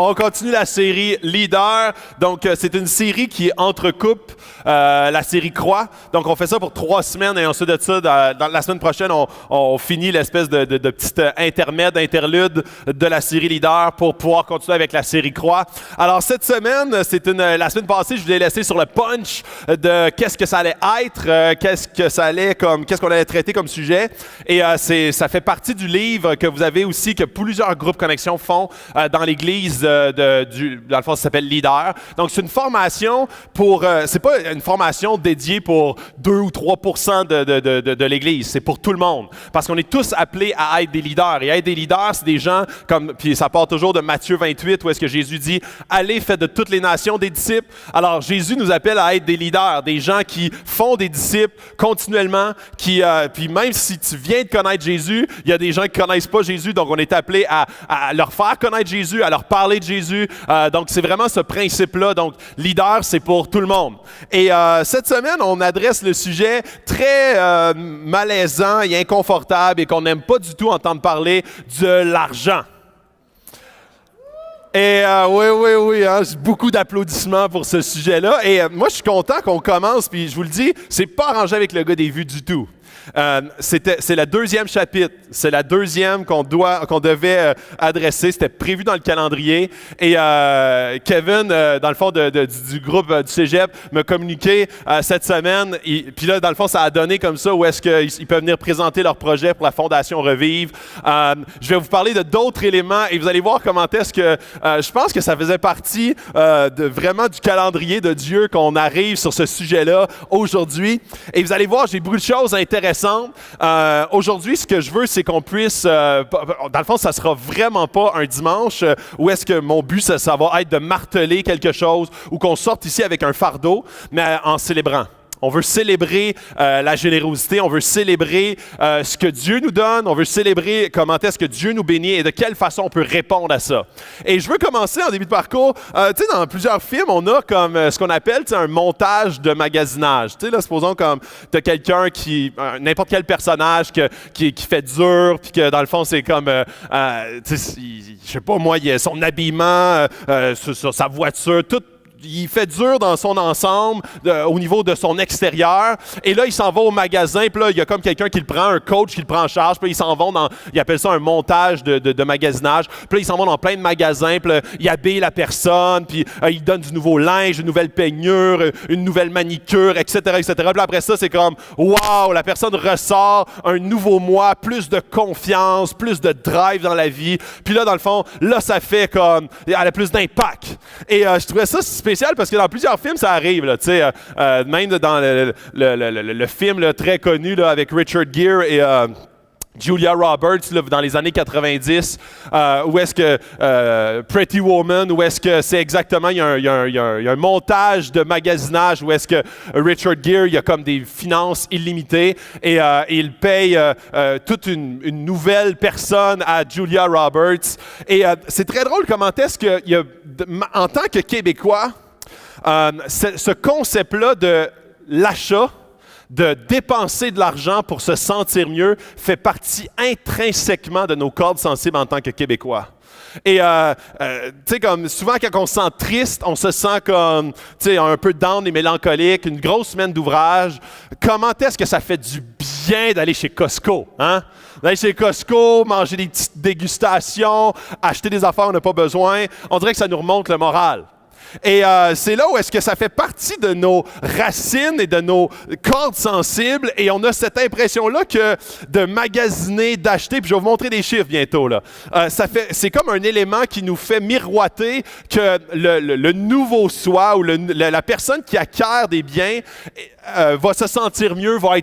On continue la série Leader. Donc, c'est une série qui entrecoupe la série Croix. Donc, on fait ça pour 3 semaines et ensuite de ça, dans la semaine prochaine, on finit l'espèce de petite interlude de la série Leader pour pouvoir continuer avec la série Croix. Alors, cette semaine, la semaine passée, je vous ai laissé sur le punch de qu'est-ce que ça allait être, qu'est-ce qu'on allait traiter comme sujet. Et ça fait partie du livre que vous avez aussi, que plusieurs groupes Connexion font dans l'église dans le fond, ça s'appelle Leader. Donc, c'est une formation c'est pas une formation dédiée pour 2 ou 3% de l'église, c'est pour tout le monde. Parce qu'on est tous appelés à être des leaders. Et être des leaders, c'est des gens puis ça part toujours de Matthieu 28, où est-ce que Jésus dit « Allez, faites de toutes les nations des disciples ». Alors, Jésus nous appelle à être des leaders, des gens qui font des disciples continuellement, puis même si tu viens de connaître Jésus, il y a des gens qui ne connaissent pas Jésus, donc on est appelé à leur faire connaître Jésus, à leur parler de Jésus. Donc, c'est vraiment ce principe-là. Donc, leader, c'est pour tout le monde. Et cette semaine, on adresse le sujet très malaisant et inconfortable et qu'on n'aime pas du tout entendre parler de l'argent. Et oui, hein, beaucoup d'applaudissements pour ce sujet-là. Et moi, je suis content qu'on commence, puis je vous le dis, c'est pas arrangé avec le gars des vues du tout. C'est le 2e chapitre, c'est la 2e qu'on devait adresser, c'était prévu dans le calendrier. Et Kevin, dans le fond du groupe du Cégep, m'a communiqué cette semaine. Puis là, dans le fond, ça a donné comme ça où est-ce qu'ils peuvent venir présenter leur projet pour la Fondation Revive. Je vais vous parler de d'autres éléments et vous allez voir comment est-ce que je pense que ça faisait partie vraiment du calendrier de Dieu qu'on arrive sur ce sujet-là aujourd'hui. Et vous allez voir, j'ai beaucoup de choses intéressantes. Aujourd'hui, ce que je veux, c'est qu'on puisse, dans le fond, ça sera vraiment pas un dimanche où est-ce que mon but, ça va être de marteler quelque chose ou qu'on sorte ici avec un fardeau, mais en célébrant. On veut célébrer la générosité, on veut célébrer ce que Dieu nous donne, on veut célébrer comment est-ce que Dieu nous bénit et de quelle façon on peut répondre à ça. Et je veux commencer en début de parcours, tu sais, dans plusieurs films, on a comme ce qu'on appelle un montage de magasinage. Tu sais, là, supposons comme tu as quelqu'un n'importe quel personnage qui fait dur, puis que dans le fond, c'est comme, tu sais, je sais pas moi, il a son habillement, sur sa voiture, tout. Il fait dur dans son ensemble, au niveau de son extérieur. Et là, il s'en va au magasin, puis là, il y a comme quelqu'un qui le prend, un coach qui le prend en charge, puis ils s'en vont ils appellent ça un montage de magasinage. Puis là, ils s'en vont dans plein de magasins, puis là, ils habillent la personne, puis ils donnent du nouveau linge, une nouvelle peignure, une nouvelle manicure, etc., etc. Puis là, après ça, c'est comme, wow, la personne ressort un nouveau moi, plus de confiance, plus de drive dans la vie. Puis là, dans le fond, là, ça fait comme, elle a plus d'impact. Et je trouvais ça spécial parce que dans plusieurs films, ça arrive. Là, même dans le film là, très connu là, avec Richard Gere et Julia Roberts là, dans les années 90, où est-ce que Pretty Woman, où est-ce que c'est exactement, il y a un montage de magasinage où est-ce que Richard Gere, il y a comme des finances illimitées et il paye toute une nouvelle personne à Julia Roberts. Et c'est très drôle comment est-ce que, en tant que Québécois, ce concept-là de l'achat, de dépenser de l'argent pour se sentir mieux, fait partie intrinsèquement de nos cordes sensibles en tant que Québécois. Et, tu sais, comme souvent, quand on se sent triste, on se sent comme, tu sais, un peu down et mélancolique, une grosse semaine d'ouvrage. Comment est-ce que ça fait du bien d'aller chez Costco, hein? D'aller chez Costco, manger des petites dégustations, acheter des affaires on n'a pas besoin. On dirait que ça nous remonte le moral. Et c'est là où est-ce que ça fait partie de nos racines et de nos cordes sensibles et on a cette impression-là que de magasiner, d'acheter, puis je vais vous montrer des chiffres bientôt, là. C'est comme un élément qui nous fait miroiter que le nouveau soi ou la personne qui acquiert des biens va se sentir mieux, va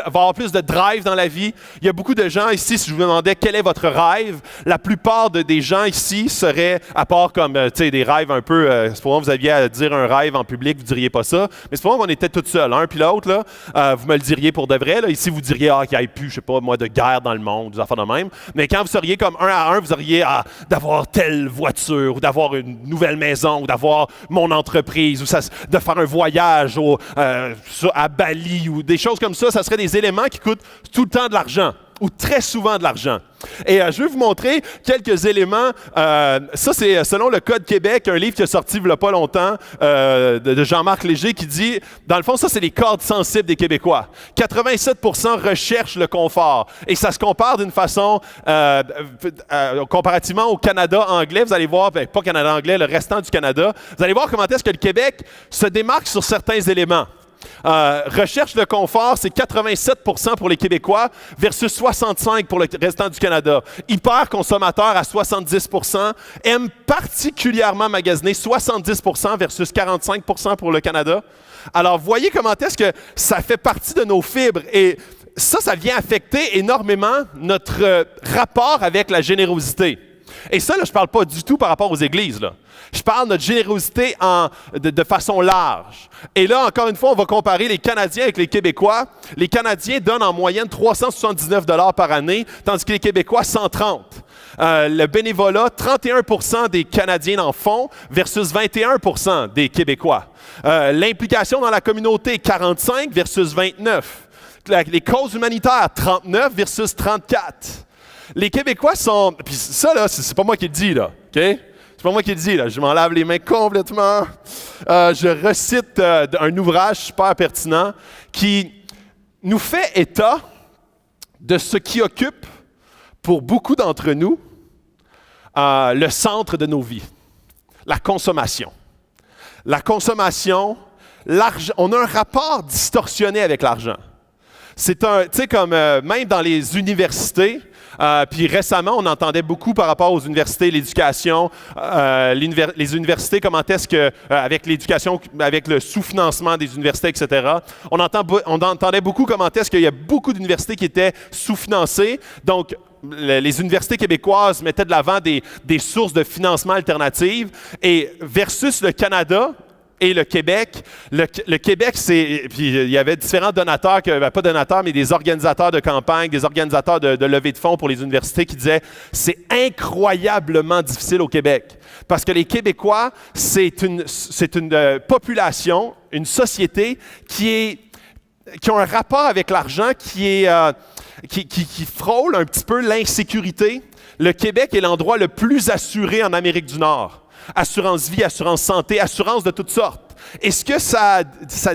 avoir plus de drive dans la vie. Il y a beaucoup de gens ici, si je vous demandais quel est votre rêve, la plupart des gens ici seraient, à part comme, tu sais, des rêves un peu, supposons que vous aviez à dire un rêve en public, vous ne diriez pas ça, mais supposons qu'on était tous seuls, un puis l'autre, là, vous me le diriez pour de vrai, là. Ici vous diriez, qu'il n'y ait plus, je sais pas, moi, de guerre dans le monde, des affaires de même, mais quand vous seriez comme un à un, vous auriez d'avoir telle voiture, ou d'avoir une nouvelle maison, ou d'avoir mon entreprise, ou de faire un voyage à Bali, ou des choses comme ça serait des éléments qui coûtent tout le temps de l'argent. ou très souvent de l'argent. Et je vais vous montrer quelques éléments. Ça, c'est selon le Code Québec, un livre qui est sorti il n'y a pas longtemps de Jean-Marc Léger qui dit, dans le fond, ça, c'est les cordes sensibles des Québécois. 87% recherchent le confort. Et ça se compare d'une façon, comparativement au Canada anglais, vous allez voir, pas Canada anglais, le restant du Canada, vous allez voir comment est-ce que le Québec se démarque sur certains éléments. Recherche le confort, c'est 87% pour les Québécois versus 65% pour le restant du Canada. Hyper consommateur à 70%, aime particulièrement magasiner 70% versus 45% pour le Canada. Alors, voyez comment est-ce que ça fait partie de nos fibres et ça vient affecter énormément notre rapport avec la générosité. Et ça, là, je ne parle pas du tout par rapport aux églises, là. Je parle de notre générosité de façon large. Et là, encore une fois, on va comparer les Canadiens avec les Québécois. Les Canadiens donnent en moyenne 379 $ par année, tandis que les Québécois, 130 $. Le bénévolat, 31% des Canadiens en font versus 21% des Québécois. L'implication dans la communauté, 45 versus 29. Les causes humanitaires, 39 versus 34. Les Québécois sont... Puis ça, là, c'est pas moi qui le dis, là, OK? C'est pas moi qui le dis, là. Je m'en lave les mains complètement. Je recite un ouvrage super pertinent qui nous fait état de ce qui occupe, pour beaucoup d'entre nous, le centre de nos vies. La consommation. La consommation, l'argent. On a un rapport distorsionné avec l'argent. C'est un... Tu sais, comme même dans les universités... puis récemment, on entendait beaucoup par rapport aux universités, l'éducation, les universités, comment est-ce que, avec l'éducation, avec le sous-financement des universités, etc., on entendait beaucoup comment est-ce qu'il y a beaucoup d'universités qui étaient sous-financées. Donc, les universités québécoises mettaient de l'avant des sources de financement alternatives. Et versus le Canada, et le Québec. Le Québec, puis il y avait différents donateurs, pas donateurs, mais des organisateurs de campagne, des organisateurs de levée de fonds pour les universités qui disaient « c'est incroyablement difficile au Québec ». Parce que les Québécois, c'est une population, une société qui ont un rapport avec l'argent qui frôle un petit peu l'insécurité. Le Québec est l'endroit le plus assuré en Amérique du Nord. Assurance vie, assurance santé, assurance de toutes sortes. Et ce que ça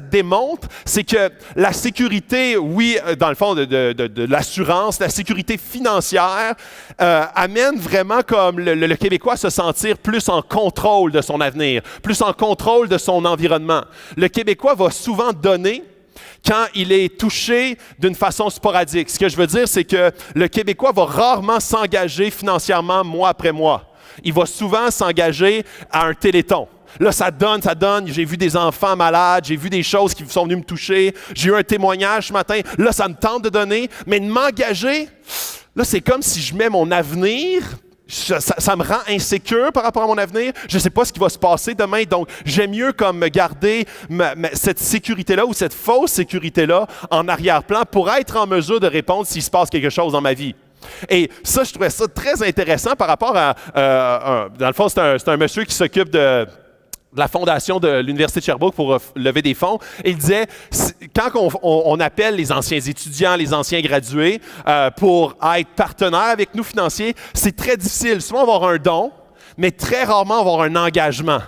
démontre, c'est que la sécurité, oui, dans le fond, de l'assurance, la sécurité financière amène vraiment comme le Québécois à se sentir plus en contrôle de son avenir, plus en contrôle de son environnement. Le Québécois va souvent donner quand il est touché d'une façon sporadique. Ce que je veux dire, c'est que le Québécois va rarement s'engager financièrement mois après mois. Il va souvent s'engager à un téléthon. Là, ça donne. J'ai vu des enfants malades, j'ai vu des choses qui sont venues me toucher. J'ai eu un témoignage ce matin. Là, ça me tente de donner. Mais de m'engager, là, c'est comme si je mets mon avenir. Ça me rend insécure par rapport à mon avenir. Je ne sais pas ce qui va se passer demain. Donc, j'aime mieux comme me garder cette sécurité-là ou cette fausse sécurité-là en arrière-plan pour être en mesure de répondre s'il se passe quelque chose dans ma vie. Et ça, je trouvais ça très intéressant par rapport à... dans le fond, c'est un monsieur qui s'occupe de la fondation de l'Université de Sherbrooke pour lever des fonds. Et il disait, quand on appelle les anciens étudiants, les anciens gradués pour être partenaires avec nous financiers, c'est très difficile. Souvent, on va avoir un don, mais très rarement, on va avoir un engagement.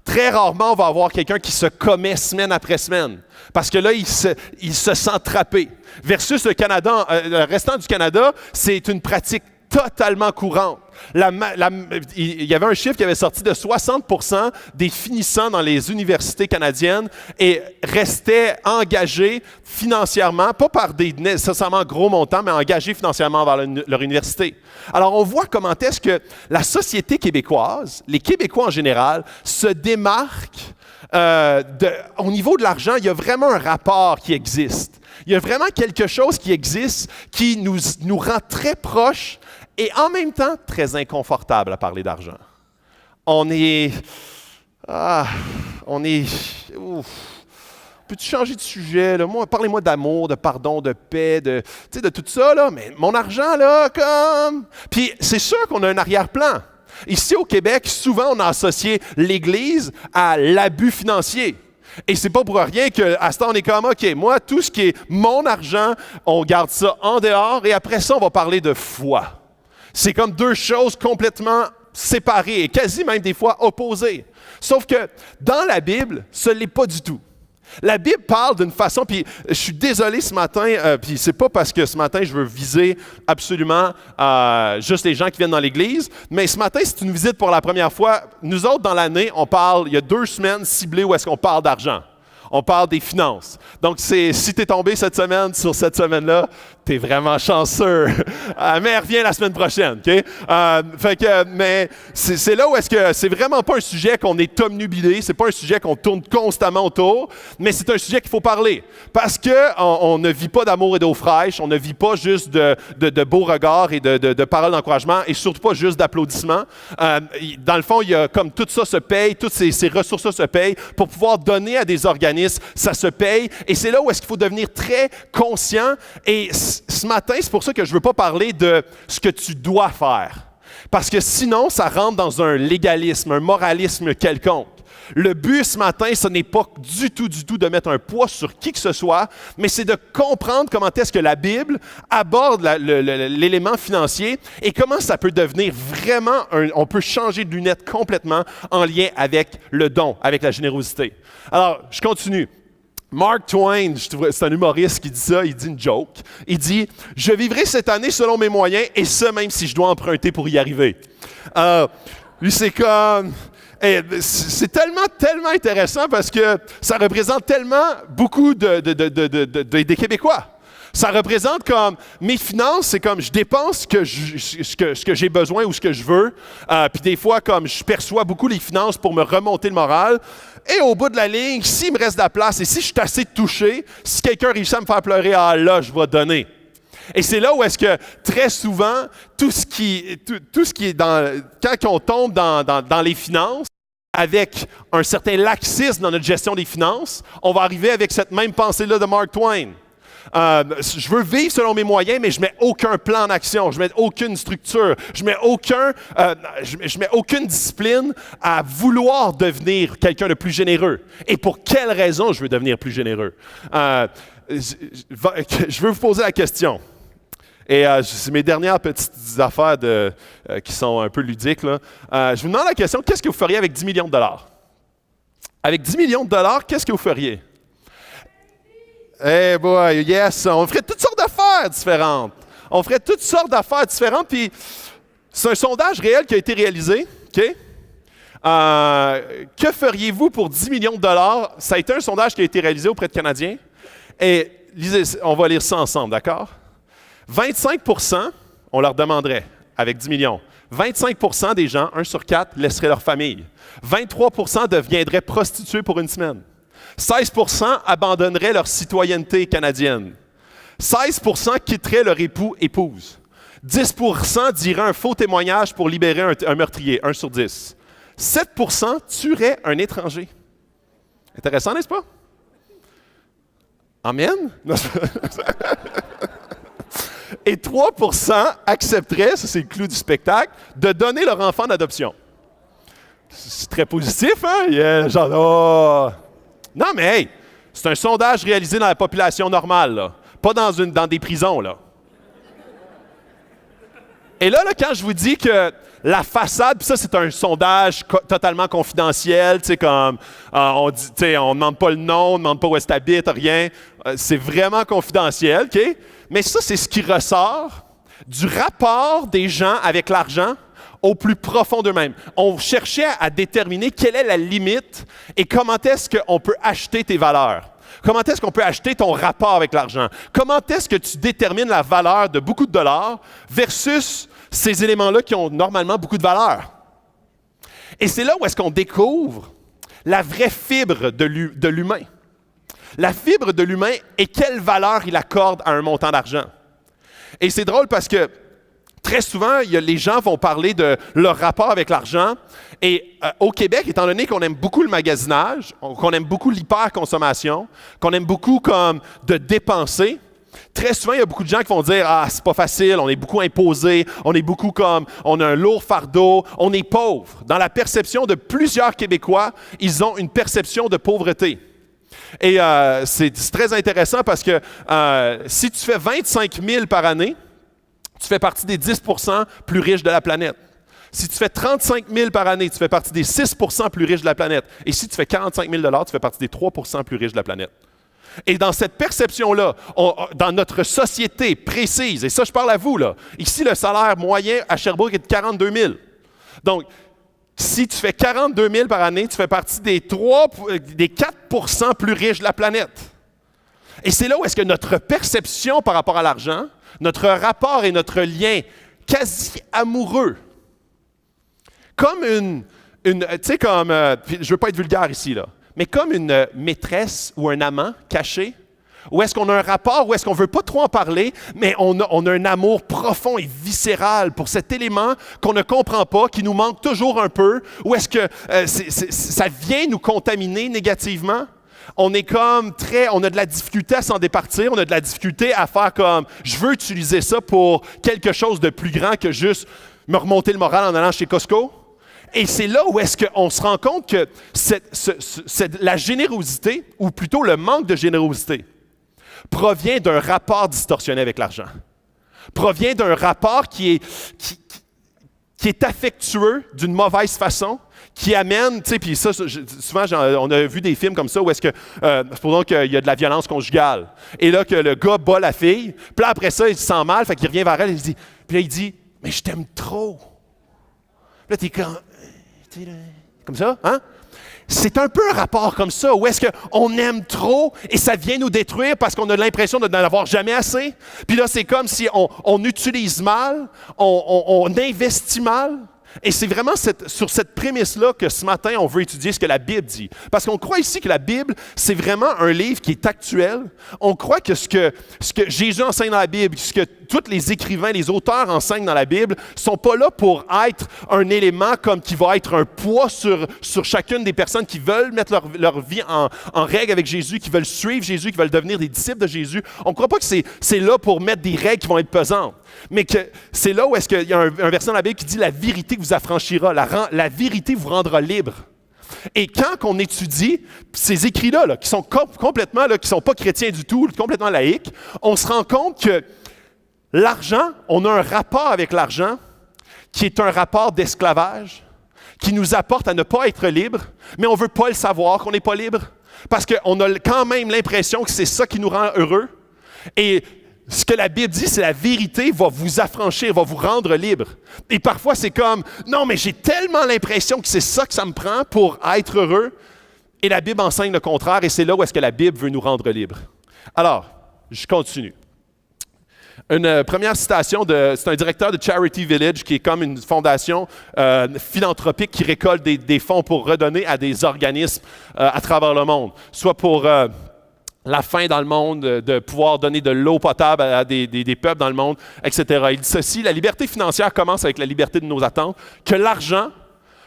Très rarement, on va avoir quelqu'un qui se commet semaine après semaine. Parce que là, il se sent trappé. Versus le Canada, le restant du Canada, c'est une pratique totalement courante. Il y avait un chiffre qui avait sorti de 60% des finissants dans les universités canadiennes et restaient engagés financièrement, pas par des nécessairement gros montants, mais engagés financièrement vers leur université. Alors, on voit comment est-ce que la société québécoise, les Québécois en général, se démarquent au niveau de l'argent. Il y a vraiment un rapport qui existe. Il y a vraiment quelque chose qui existe qui nous rend très proches et en même temps très inconfortables à parler d'argent. Peux-tu changer de sujet? Là? Parlez-moi d'amour, de pardon, de paix, de tout ça, là, mais mon argent, là, comme... Puis c'est sûr qu'on a un arrière-plan. Ici au Québec, souvent on a associé l'Église à l'abus financier. Et c'est pas pour rien qu'à ce temps, on est comme, OK, moi, tout ce qui est mon argent, on garde ça en dehors et après ça, on va parler de foi. C'est comme deux choses complètement séparées et quasi même des fois opposées. Sauf que dans la Bible, ce n'est pas du tout. La Bible parle d'une façon, puis je suis désolé ce matin, puis c'est pas parce que ce matin je veux viser absolument juste les gens qui viennent dans l'Église, mais ce matin c'est une visite pour la première fois. Nous autres dans l'année, on parle, il y a 2 semaines ciblées où est-ce qu'on parle d'argent. On parle des finances. Donc, si tu es tombé cette semaine sur cette semaine-là, tu es vraiment chanceux. Mais reviens la semaine prochaine, OK? Mais c'est là où est-ce que c'est vraiment pas un sujet qu'on est omnubilé, c'est pas un sujet qu'on tourne constamment autour, mais c'est un sujet qu'il faut parler. Parce qu'on ne vit pas d'amour et d'eau fraîche, on ne vit pas juste de beaux regards et de paroles d'encouragement, et surtout pas juste d'applaudissements. Dans le fond, il y a comme tout ça se paye, toutes ces ressources-là se payent pour pouvoir donner à des organismes. Ça se paye. Et c'est là où est-ce qu'il faut devenir très conscient. Et ce matin, c'est pour ça que je ne veux pas parler de ce que tu dois faire. Parce que sinon, ça rentre dans un légalisme, un moralisme quelconque. Le but ce matin, ce n'est pas du tout de mettre un poids sur qui que ce soit, mais c'est de comprendre comment est-ce que la Bible aborde l'élément financier et comment ça peut devenir vraiment, on peut changer de lunettes complètement en lien avec le don, avec la générosité. Alors, je continue. Mark Twain, c'est un humoriste qui dit ça, il dit une joke. Il dit « Je vivrai cette année selon mes moyens, et ce même si je dois emprunter pour y arriver. » Lui, c'est comme... c'est tellement intéressant parce que ça représente tellement beaucoup des Québécois. Ça représente comme mes finances, c'est comme je dépense ce que j'ai besoin ou ce que je veux. Puis des fois, comme je perçois beaucoup les finances pour me remonter le moral. Et au bout de la ligne, s'il me reste de la place et si je suis assez touché, si quelqu'un réussit à me faire pleurer, là, je vais donner. Et c'est là où est-ce que très souvent, tout ce qui est quand on tombe dans les finances, avec un certain laxisme dans notre gestion des finances, on va arriver avec cette même pensée-là de Mark Twain. Je veux vivre selon mes moyens, mais je ne mets aucun plan d'action, je ne mets aucune structure, je ne mets aucune discipline à vouloir devenir quelqu'un de plus généreux. Et pour quelle raison je veux devenir plus généreux? Je veux vous poser la question. Et c'est mes dernières petites affaires qui sont un peu ludiques. Là. Je vous demande la question, qu'est-ce que vous feriez avec 10 millions de dollars? Avec 10 millions de dollars, qu'est-ce que vous feriez? Eh boy, yes! On ferait toutes sortes d'affaires différentes. On ferait toutes sortes d'affaires différentes. Puis, c'est un sondage réel qui a été réalisé. OK? Que feriez-vous pour 10 millions de dollars? Ça a été un sondage qui a été réalisé auprès de Canadiens. Et on va lire ça ensemble, d'accord? 25 % on leur demanderait, avec 10 millions. 25 % des gens, 1 sur 4, laisseraient leur famille. 23 % deviendraient prostituées pour une semaine. 16 % abandonneraient leur citoyenneté canadienne. 16 % quitteraient leur épouse. 10 % diraient un faux témoignage pour libérer un meurtrier, 1 sur 10. 7 % tueraient un étranger. Intéressant, n'est-ce pas? Amen? Et 3 % accepteraient, ça c'est le clou du spectacle, de donner leur enfant d'adoption. C'est très positif, hein? Yeah, genre, oh. Non, mais hey, c'est un sondage réalisé dans la population normale, là. Pas dans des prisons, là. Et là, quand je vous dis que la façade, puis ça, c'est un sondage totalement confidentiel, tu sais, comme on dit, tu sais, on ne demande pas le nom, on ne demande pas où est-ce que tu habites, rien. C'est vraiment confidentiel, OK? Mais ça, c'est ce qui ressort du rapport des gens avec l'argent au plus profond d'eux-mêmes. On cherchait à déterminer quelle est la limite et comment est-ce qu'on peut acheter tes valeurs. Comment est-ce qu'on peut acheter ton rapport avec l'argent? Comment est-ce que tu détermines la valeur de beaucoup de dollars versus ces éléments-là qui ont normalement beaucoup de valeur? Et c'est là où est-ce qu'on découvre la vraie fibre de l'humain. La fibre de l'humain et quelle valeur il accorde à un montant d'argent. Et c'est drôle parce que très souvent, les gens vont parler de leur rapport avec l'argent. Et au Québec, étant donné qu'on aime beaucoup le magasinage, qu'on aime beaucoup l'hyperconsommation, qu'on aime beaucoup comme de dépenser, très souvent, il y a beaucoup de gens qui vont dire « Ah, c'est pas facile, on est beaucoup imposé, on est beaucoup comme, on a un lourd fardeau, on est pauvre. » Dans la perception de plusieurs Québécois, ils ont une perception de pauvreté. Et c'est très intéressant parce que si tu fais 25 000 par année, tu fais partie des 10 % plus riches de la planète. Si tu fais 35 000 par année, tu fais partie des 6 % plus riches de la planète. Et si tu fais 45 000 $, tu fais partie des 3 % plus riches de la planète. Et dans cette perception-là, dans notre société précise, et ça je parle à vous, là, ici le salaire moyen à Sherbrooke est de 42 000. Donc, si tu fais 42 000 par année, tu fais partie des 4 % plus riches de la planète. Et c'est là où est-ce que notre perception par rapport à l'argent, notre rapport et notre lien quasi amoureux, comme tu sais, comme, je ne veux pas être vulgaire ici, là, mais comme une maîtresse ou un amant caché, où est-ce qu'on a un rapport, où est-ce qu'on ne veut pas trop en parler, mais on a un amour profond et viscéral pour cet élément qu'on ne comprend pas, qui nous manque toujours un peu, où est-ce que ça vient nous contaminer négativement. On est comme on a de la difficulté à s'en départir, on a de la difficulté à faire comme, je veux utiliser ça pour quelque chose de plus grand que juste me remonter le moral en allant chez Costco. Et c'est là où est-ce qu'on se rend compte que la générosité, ou plutôt le manque de générosité, provient d'un rapport distorsionné avec l'argent. Provient d'un rapport qui est affectueux d'une mauvaise façon, qui amène, tu sais, puis ça, souvent, on a vu des films comme ça où est-ce que, supposons qu'il y a de la violence conjugale, et là, que le gars bat la fille, puis là, après ça, il se sent mal, fait qu'il revient vers elle, puis là, il dit, « Mais je t'aime trop. » Puis là, t'es comme ça, hein? C'est un peu un rapport comme ça, où est-ce qu'on aime trop et ça vient nous détruire parce qu'on a l'impression de n'en avoir jamais assez. Puis là, c'est comme si on utilise mal, on investit mal. Et c'est vraiment sur cette prémisse-là que ce matin, on veut étudier ce que la Bible dit. Parce qu'on croit ici que la Bible, c'est vraiment un livre qui est actuel. On croit que ce que Jésus enseigne dans la Bible, ce que tous les écrivains, les auteurs enseignent dans la Bible, ne sont pas là pour être un élément comme qui va être un poids sur chacune des personnes qui veulent mettre leur vie en règle avec Jésus, qui veulent suivre Jésus, qui veulent devenir des disciples de Jésus. On ne croit pas que c'est là pour mettre des règles qui vont être pesantes, mais que c'est là où est-ce qu'il y a un verset dans la Bible qui dit « La vérité vous affranchira, la vérité vous rendra libre ». Et quand on étudie ces écrits-là, qui sont complètement, qui ne sont pas chrétiens du tout, complètement laïques, on se rend compte que l'argent, on a un rapport avec l'argent qui est un rapport d'esclavage, qui nous apporte à ne pas être libre, mais on ne veut pas le savoir qu'on n'est pas libre, parce qu'on a quand même l'impression que c'est ça qui nous rend heureux. Et ce que la Bible dit, c'est la vérité va vous affranchir, va vous rendre libre. Et parfois, c'est comme, non, mais j'ai tellement l'impression que c'est ça que ça me prend pour être heureux. Et la Bible enseigne le contraire, et c'est là où est-ce que la Bible veut nous rendre libres. Alors, je continue. Une première citation, c'est un directeur de Charity Village, qui est comme une fondation philanthropique qui récolte des fonds pour redonner à des organismes à travers le monde, soit pour la faim dans le monde, de pouvoir donner de l'eau potable à des peuples dans le monde, etc. Il dit ceci: la liberté financière commence avec la liberté de nos attentes, que l'argent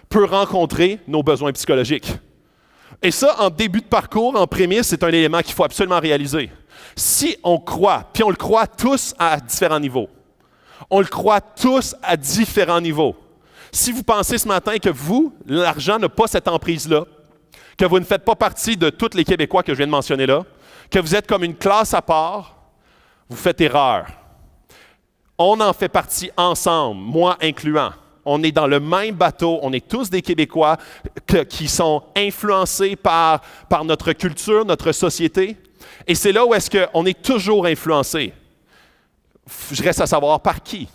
peut rencontrer nos besoins psychologiques. Et ça, en début de parcours, en prémisse, c'est un élément qu'il faut absolument réaliser. Si on croit, puis on le croit tous à différents niveaux, on le croit tous à différents niveaux. Si vous pensez ce matin que vous, l'argent n'a pas cette emprise-là, que vous ne faites pas partie de tous les Québécois que je viens de mentionner là, que vous êtes comme une classe à part, vous faites erreur. On en fait partie ensemble, moi incluant. On est dans le même bateau, on est tous des Québécois qui sont influencés par notre culture, notre société. Et c'est là où est-ce qu'on est toujours influencé. Je reste à savoir par qui.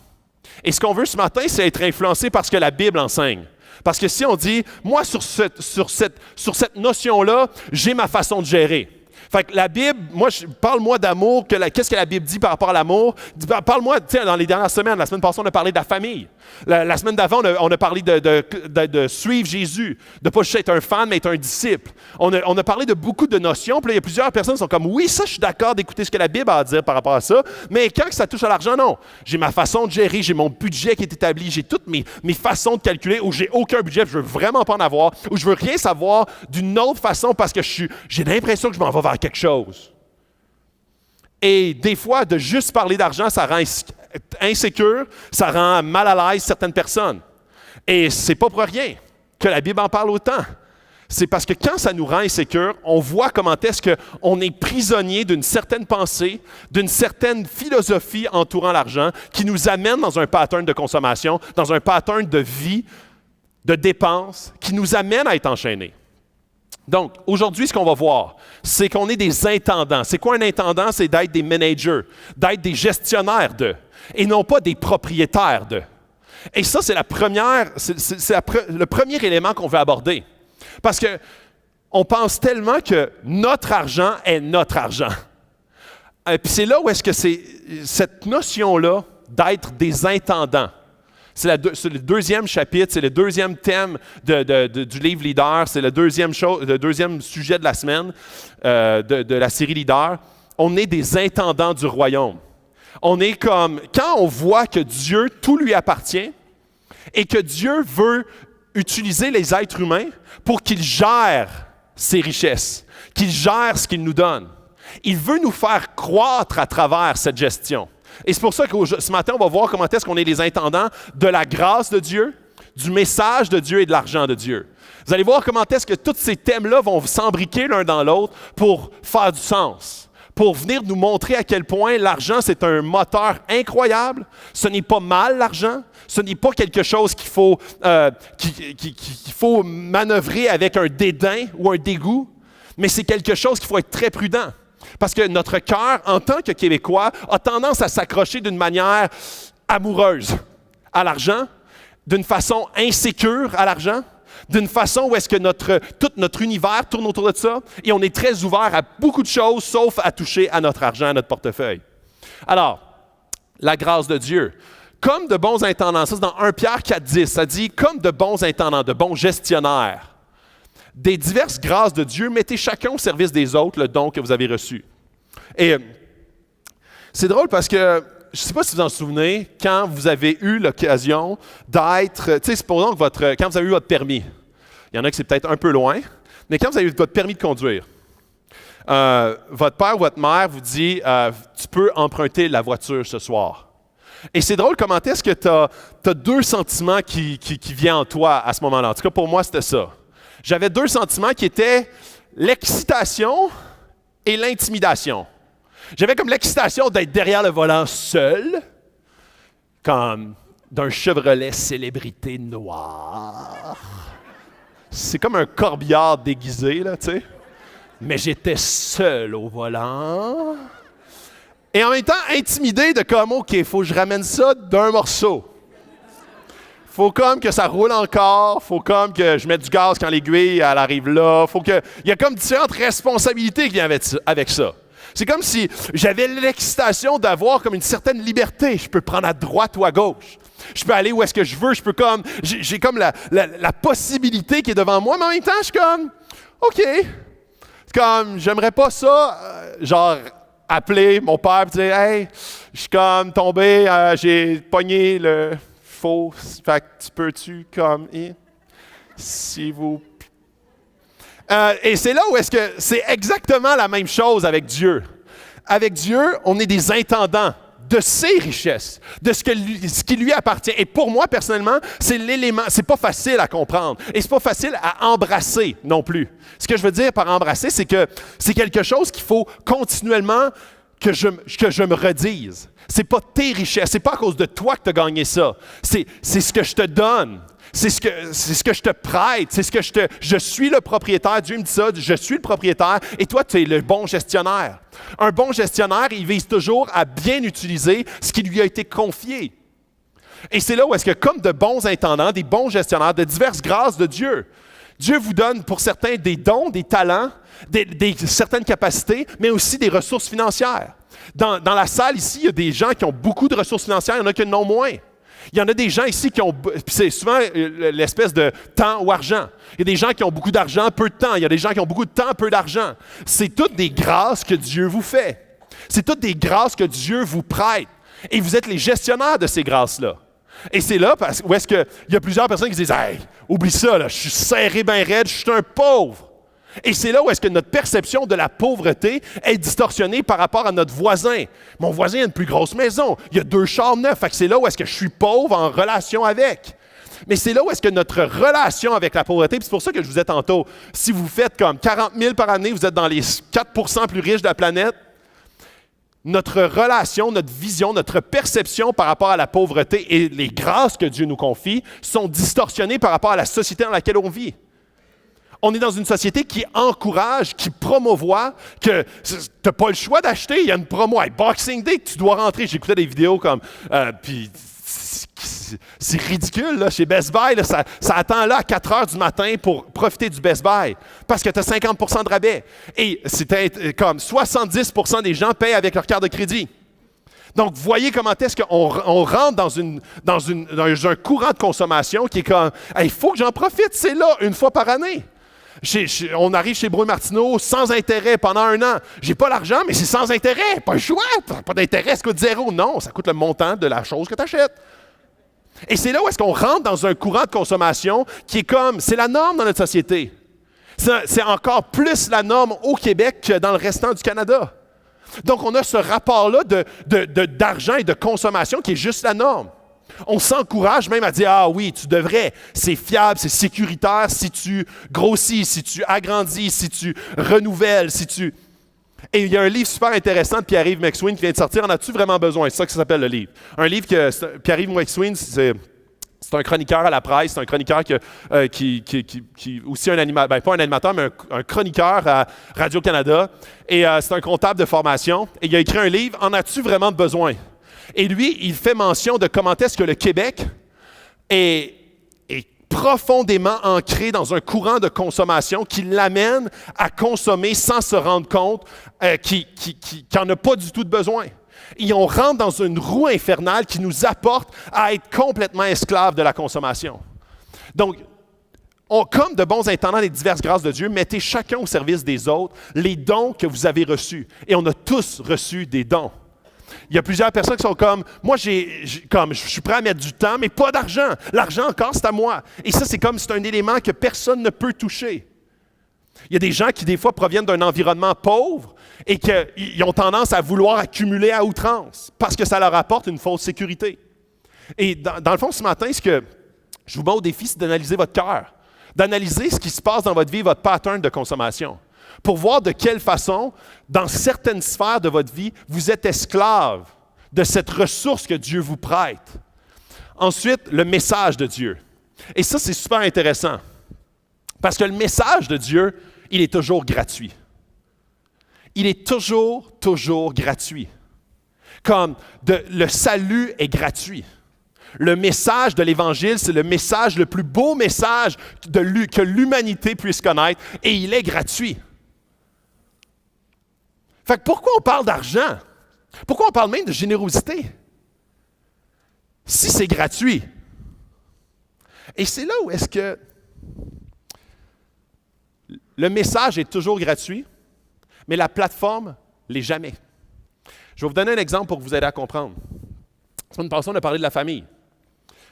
Et ce qu'on veut ce matin, c'est être influencé par ce que la Bible enseigne. Parce que si on dit, moi, sur cette notion-là, j'ai ma façon de gérer. Fait que la Bible, parle-moi d'amour, qu'est-ce que la Bible dit par rapport à l'amour? Parle-moi, tu sais, dans les dernières semaines, la semaine passée, on a parlé de la famille. La semaine d'avant, on a parlé de suivre Jésus, de ne pas juste être un fan, mais être un disciple. On a parlé de beaucoup de notions, puis là, il y a plusieurs personnes qui sont comme, oui, ça, je suis d'accord d'écouter ce que la Bible a à dire par rapport à ça, mais quand ça touche à l'argent, non. J'ai ma façon de gérer, j'ai mon budget qui est établi, j'ai toutes mes façons de calculer, ou j'ai aucun budget, je veux vraiment pas en avoir, ou je veux rien savoir d'une autre façon parce que j'ai l'impression que je m'en vais vers quelque chose. Et des fois, de juste parler d'argent, ça rend insécure, ça rend mal à l'aise certaines personnes. Et c'est pas pour rien que la Bible en parle autant. C'est parce que quand ça nous rend insécure, on voit comment est-ce qu'on est prisonnier d'une certaine pensée, d'une certaine philosophie entourant l'argent qui nous amène dans un pattern de consommation, dans un pattern de vie, de dépenses, qui nous amène à être enchaînés. Donc, aujourd'hui, ce qu'on va voir, c'est qu'on est des intendants. C'est quoi un intendant? C'est d'être des managers, d'être des gestionnaires de, et non pas des propriétaires de. Et ça, c'est le premier élément qu'on veut aborder. Parce qu'on pense tellement que notre argent est notre argent. Et puis c'est là où est-ce que c'est cette notion-là d'être des intendants. C'est le deuxième chapitre, c'est le deuxième thème du livre Leader, c'est le deuxième sujet de la semaine de la série Leader. On est des intendants du royaume. On est comme, quand on voit que Dieu, tout lui appartient et que Dieu veut utiliser les êtres humains pour qu'ils gèrent ses richesses, qu'ils gèrent ce qu'il nous donne. Il veut nous faire croître à travers cette gestion. Et c'est pour ça que ce matin, on va voir comment est-ce qu'on est les intendants de la grâce de Dieu, du message de Dieu et de l'argent de Dieu. Vous allez voir comment est-ce que tous ces thèmes-là vont s'embriquer l'un dans l'autre pour faire du sens, pour venir nous montrer à quel point l'argent, c'est un moteur incroyable. Ce n'est pas mal, l'argent. Ce n'est pas quelque chose qu'il faut manœuvrer avec un dédain ou un dégoût, mais c'est quelque chose qu'il faut être très prudent. Parce que notre cœur, en tant que Québécois, a tendance à s'accrocher d'une manière amoureuse à l'argent, d'une façon insécure à l'argent, d'une façon où est-ce que tout notre univers tourne autour de ça, et on est très ouvert à beaucoup de choses, sauf à toucher à notre argent, à notre portefeuille. Alors, la grâce de Dieu. Comme de bons intendants, ça c'est dans 1 Pierre 4,10, ça dit « Comme de bons intendants, de bons gestionnaires, des diverses grâces de Dieu, mettez chacun au service des autres le don que vous avez reçu. » Et c'est drôle parce que, je ne sais pas si vous en souvenez, quand vous avez eu l'occasion d'être, tu sais, supposons que quand vous avez eu votre permis, il y en a qui c'est peut-être un peu loin, mais quand vous avez eu votre permis de conduire, votre père ou votre mère vous dit tu peux emprunter la voiture ce soir. Et c'est drôle comment est-ce que tu as deux sentiments qui viennent en toi à ce moment-là. En tout cas, pour moi, c'était ça. J'avais deux sentiments qui étaient l'excitation et l'intimidation. J'avais comme l'excitation d'être derrière le volant seul, comme d'un Chevrolet célébrité noire. C'est comme un corbillard déguisé, là, tu sais. Mais j'étais seul au volant. Et en même temps, intimidé de comme, OK, il faut que je ramène ça d'un morceau. Faut comme que ça roule encore, faut comme que je mette du gaz quand l'aiguille elle arrive là, il y a comme différentes responsabilités qui viennent avec ça. C'est comme si j'avais l'excitation d'avoir comme une certaine liberté. Je peux prendre à droite ou à gauche. Je peux aller où est-ce que je veux. J'ai comme la possibilité qui est devant moi, mais en même temps, je suis comme, OK. C'est comme, j'aimerais pas ça, appeler mon père et dire, hey, je suis comme tombé, j'ai pogné le faux. Fait que peux-tu comme, si vous. Et c'est là où est-ce que c'est exactement la même chose avec Dieu. Avec Dieu, on est des intendants de ses richesses, de ce qui lui appartient. Et pour moi, personnellement, c'est l'élément, c'est pas facile à comprendre. Et c'est pas facile à embrasser non plus. Ce que je veux dire par embrasser, c'est que c'est quelque chose qu'il faut continuellement que je me redise. C'est pas tes richesses, c'est pas à cause de toi que tu as gagné ça. C'est ce que je te donne. C'est ce que je te prête, je suis le propriétaire, Dieu me dit ça, je suis le propriétaire et toi tu es le bon gestionnaire. Un bon gestionnaire, il vise toujours à bien utiliser ce qui lui a été confié. Et c'est là où est-ce que comme de bons intendants, des bons gestionnaires, de diverses grâces de Dieu, Dieu vous donne pour certains des dons, des talents, certaines capacités, mais aussi des ressources financières. Dans la salle ici, il y a des gens qui ont beaucoup de ressources financières, il y en a qui en ont moins. Il y en a des gens ici qui ont, c'est souvent l'espèce de temps ou argent. Il y a des gens qui ont beaucoup d'argent, peu de temps. Il y a des gens qui ont beaucoup de temps, peu d'argent. C'est toutes des grâces que Dieu vous fait. C'est toutes des grâces que Dieu vous prête. Et vous êtes les gestionnaires de ces grâces-là. Et c'est là où est-ce qu'il y a plusieurs personnes qui se disent « Hey, oublie ça, là, je suis serré bien raide, je suis un pauvre. » Et c'est là où est-ce que notre perception de la pauvreté est distorsionnée par rapport à notre voisin. Mon voisin a une plus grosse maison, il y a 2 chars neufs, fait que c'est là où est-ce que je suis pauvre en relation avec. Mais c'est là où est-ce que notre relation avec la pauvreté, puis c'est pour ça que je vous disais tantôt, si vous faites comme 40 000 par année, vous êtes dans les 4% plus riches de la planète, notre relation, notre vision, notre perception par rapport à la pauvreté et les grâces que Dieu nous confie sont distorsionnées par rapport à la société dans laquelle on vit. On est dans une société qui encourage, qui promouvoit que tu n'as pas le choix d'acheter. Il y a une promo, hey, Boxing Day, tu dois rentrer. J'écoutais des vidéos comme... puis c'est ridicule, là, chez Best Buy, là, ça attend là à 4 heures du matin pour profiter du Best Buy parce que tu as 50% de rabais. Et c'était comme 70% des gens payent avec leur carte de crédit. Donc, vous voyez comment est-ce qu'on rentre dans un courant de consommation qui est comme « il faut que j'en profite, c'est là, une fois par année ». On arrive chez Brouille Martineau sans intérêt pendant 1 an. J'ai pas l'argent, mais c'est sans intérêt. Pas le choix. Pas d'intérêt, ça coûte 0. Non, ça coûte le montant de la chose que tu achètes. Et c'est là où est-ce qu'on rentre dans un courant de consommation qui est comme, c'est la norme dans notre société. C'est encore plus la norme au Québec que dans le restant du Canada. Donc, on a ce rapport-là d'argent et de consommation qui est juste la norme. On s'encourage même à dire « Ah oui, tu devrais, c'est fiable, c'est sécuritaire si tu grossis, si tu agrandis, si tu renouvelles, si tu... » Et il y a un livre super intéressant de Pierre-Yves McSween qui vient de sortir. En as-tu vraiment besoin? C'est ça que ça s'appelle le livre. Un livre que Pierre-Yves McSween, c'est un chroniqueur à la presse, c'est un chroniqueur qui aussi un animateur, ben pas un animateur, mais un chroniqueur à Radio-Canada. Et c'est un comptable de formation. Et il a écrit un livre, « En as-tu vraiment besoin? » Et lui, il fait mention de comment est-ce que le Québec est profondément ancré dans un courant de consommation qui l'amène à consommer sans se rendre compte qu'il n'en a pas du tout de besoin. Et on rentre dans une roue infernale qui nous apporte à être complètement esclaves de la consommation. Donc, comme de bons intendants des diverses grâces de Dieu, mettez chacun au service des autres les dons que vous avez reçus. Et on a tous reçu des dons. Il y a plusieurs personnes qui sont comme, moi, je suis prêt à mettre du temps, mais pas d'argent. L'argent encore, c'est à moi. Et ça, c'est un élément que personne ne peut toucher. Il y a des gens qui, des fois, proviennent d'un environnement pauvre et qu'ils ont tendance à vouloir accumuler à outrance parce que ça leur apporte une fausse sécurité. Et dans le fond, ce matin, ce que je vous mets au défi, c'est d'analyser votre cœur, d'analyser ce qui se passe dans votre vie, votre pattern de consommation, pour voir de quelle façon, dans certaines sphères de votre vie, vous êtes esclave de cette ressource que Dieu vous prête. Ensuite, le message de Dieu. Et ça, c'est super intéressant. Parce que le message de Dieu, il est toujours gratuit. Il est toujours gratuit. Comme le salut est gratuit. Le message de l'Évangile, c'est le message, le plus beau message que l'humanité puisse connaître, et il est gratuit. Fait que pourquoi on parle d'argent? Pourquoi on parle même de générosité? Si c'est gratuit. Et c'est là où est-ce que le message est toujours gratuit, mais la plateforme l'est jamais. Je vais vous donner un exemple pour vous aider à comprendre. C'est une façon de parler de la famille.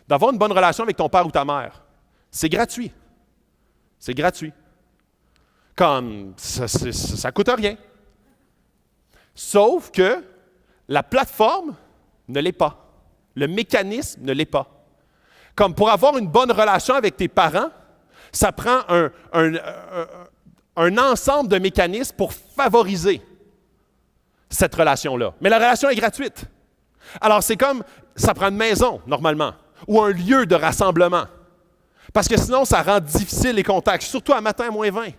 D'avoir une bonne relation avec ton père ou ta mère, c'est gratuit. C'est gratuit. Comme ça ne coûte rien. Sauf que la plateforme ne l'est pas. Le mécanisme ne l'est pas. Comme pour avoir une bonne relation avec tes parents, ça prend un ensemble de mécanismes pour favoriser cette relation-là. Mais la relation est gratuite. Alors, c'est comme, ça prend une maison, normalement, ou un lieu de rassemblement. Parce que sinon, ça rend difficile les contacts, surtout à matin à -20.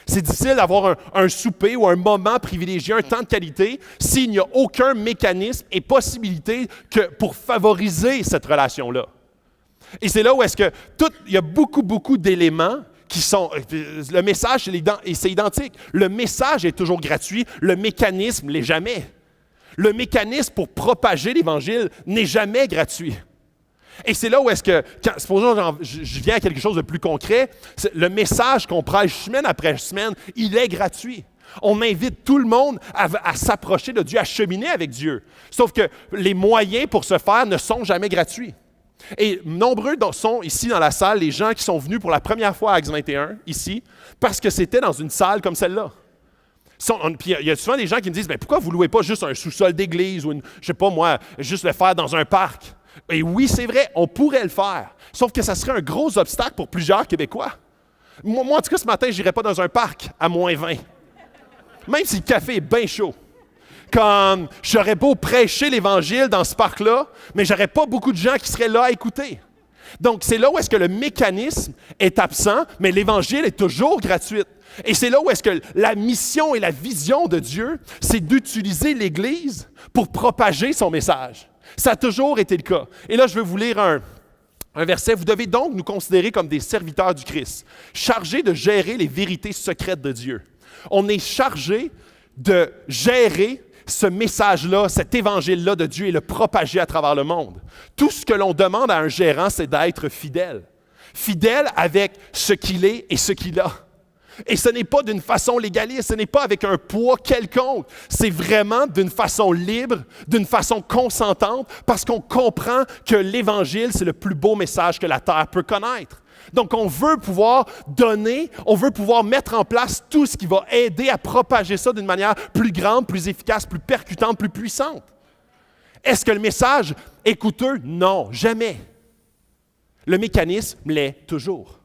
C'est difficile d'avoir un souper ou un moment privilégié, un temps de qualité, s'il n'y a aucun mécanisme et possibilité pour favoriser cette relation-là. Et c'est là où est-ce que il y a beaucoup d'éléments qui sont... Le message, c'est identique. Le message est toujours gratuit, le mécanisme ne l'est jamais. Le mécanisme pour propager l'Évangile n'est jamais gratuit. Et c'est là où est-ce que, supposons je viens à quelque chose de plus concret, le message qu'on prêche semaine après semaine, il est gratuit. On invite tout le monde à s'approcher de Dieu, à cheminer avec Dieu. Sauf que les moyens pour ce faire ne sont jamais gratuits. Et nombreux sont ici dans la salle les gens qui sont venus pour la première fois à Acts 21, ici, parce que c'était dans une salle comme celle-là. Puis il y a souvent des gens qui me disent, pourquoi vous ne louez pas juste un sous-sol d'église ou, je ne sais pas moi, juste le faire dans un parc? Et oui, c'est vrai, on pourrait le faire. Sauf que ça serait un gros obstacle pour plusieurs Québécois. Moi, en tout cas, ce matin, je n'irais pas dans un parc à -20. Même si le café est bien chaud. Comme j'aurais beau prêcher l'Évangile dans ce parc-là, mais j'aurais pas beaucoup de gens qui seraient là à écouter. Donc, c'est là où est-ce que le mécanisme est absent, mais l'Évangile est toujours gratuit. Et c'est là où est-ce que la mission et la vision de Dieu, c'est d'utiliser l'Église pour propager son message. Ça a toujours été le cas. Et là, je vais vous lire un verset. Vous devez donc nous considérer comme des serviteurs du Christ, chargés de gérer les vérités secrètes de Dieu. On est chargé de gérer ce message-là, cet évangile-là de Dieu et le propager à travers le monde. Tout ce que l'on demande à un gérant, c'est d'être fidèle. Fidèle avec ce qu'il est et ce qu'il a. Et ce n'est pas d'une façon légaliste, ce n'est pas avec un poids quelconque. C'est vraiment d'une façon libre, d'une façon consentante, parce qu'on comprend que l'Évangile, c'est le plus beau message que la terre peut connaître. Donc, on veut pouvoir donner, on veut pouvoir mettre en place tout ce qui va aider à propager ça d'une manière plus grande, plus efficace, plus percutante, plus puissante. Est-ce que le message est coûteux? Non, jamais. Le mécanisme l'est toujours.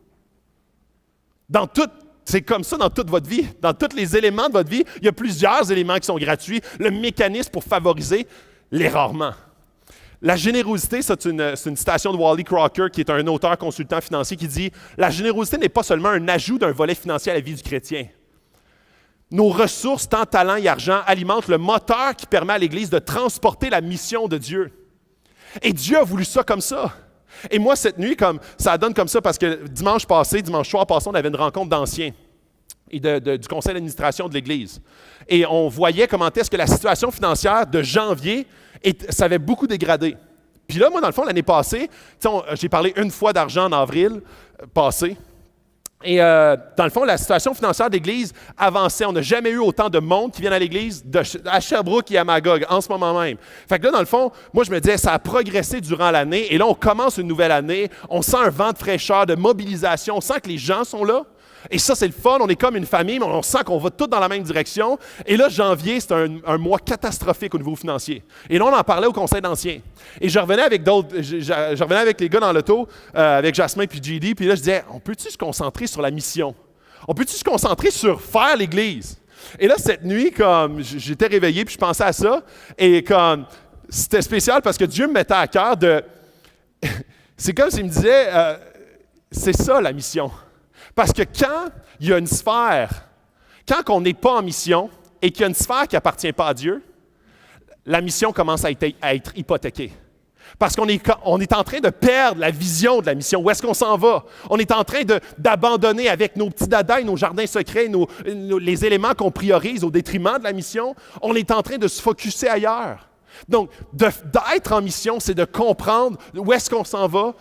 C'est comme ça dans toute votre vie. Dans tous les éléments de votre vie, il y a plusieurs éléments qui sont gratuits. Le mécanisme pour favoriser les rares. La générosité, c'est une citation de Wally Crocker, qui est un auteur consultant financier, qui dit « La générosité n'est pas seulement un ajout d'un volet financier à la vie du chrétien. Nos ressources, temps, talent et argent, alimentent le moteur qui permet à l'Église de transporter la mission de Dieu. » Et Dieu a voulu ça comme ça. Et moi, cette nuit, ça donne comme ça parce que dimanche soir passé, on avait une rencontre d'anciens et du conseil d'administration de l'Église. Et on voyait comment est-ce que la situation financière de janvier, ça avait beaucoup dégradé. Puis là, moi, dans le fond, l'année passée, j'ai parlé une fois d'argent en avril passé. Et dans le fond, la situation financière de l'Église avançait. On n'a jamais eu autant de monde qui viennent à l'Église à Sherbrooke et à Magog en ce moment même. Fait que là, dans le fond, moi, je me disais, ça a progressé durant l'année. Et là, on commence une nouvelle année. On sent un vent de fraîcheur, de mobilisation. On sent que les gens sont là. Et ça, c'est le fun. On est comme une famille, mais on sent qu'on va tous dans la même direction. Et là, janvier, c'est un mois catastrophique au niveau financier. Et là, on en parlait au conseil d'anciens. Et je revenais avec les gars dans l'auto, avec Jasmin puis JD, puis là, je disais, on peut-tu se concentrer sur la mission? On peut-tu se concentrer sur faire l'Église? Et là, cette nuit, comme j'étais réveillé, puis je pensais à ça, et comme c'était spécial parce que Dieu me mettait à cœur de... C'est comme s'il me disait, c'est ça la mission. Parce que quand il y a une sphère, quand on n'est pas en mission et qu'il y a une sphère qui n'appartient pas à Dieu, la mission commence à être hypothéquée. Parce qu'on est en train de perdre la vision de la mission. Où est-ce qu'on s'en va? On est en train d'abandonner avec nos petits dadaïs, nos jardins secrets, les éléments qu'on priorise au détriment de la mission. On est en train de se focusser ailleurs. Donc, d'être en mission, c'est de comprendre où est-ce qu'on s'en va,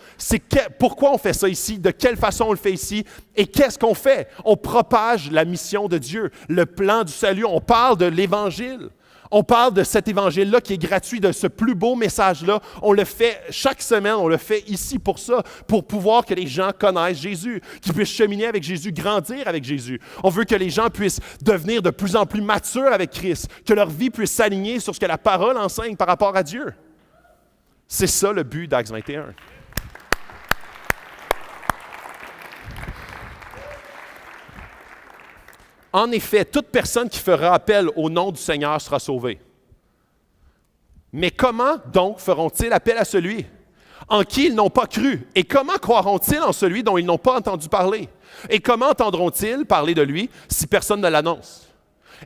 pourquoi on fait ça ici, de quelle façon on le fait ici, et qu'est-ce qu'on fait? On propage la mission de Dieu, le plan du salut, on parle de l'Évangile. On parle de cet évangile-là qui est gratuit, de ce plus beau message-là. On le fait chaque semaine, on le fait ici pour ça, pour pouvoir que les gens connaissent Jésus, qu'ils puissent cheminer avec Jésus, grandir avec Jésus. On veut que les gens puissent devenir de plus en plus matures avec Christ, que leur vie puisse s'aligner sur ce que la parole enseigne par rapport à Dieu. C'est ça le but d'Acts 21. En effet, toute personne qui fera appel au nom du Seigneur sera sauvée. Mais comment donc feront-ils appel à celui en qui ils n'ont pas cru? Et comment croiront-ils en celui dont ils n'ont pas entendu parler? Et comment entendront-ils parler de lui si personne ne l'annonce?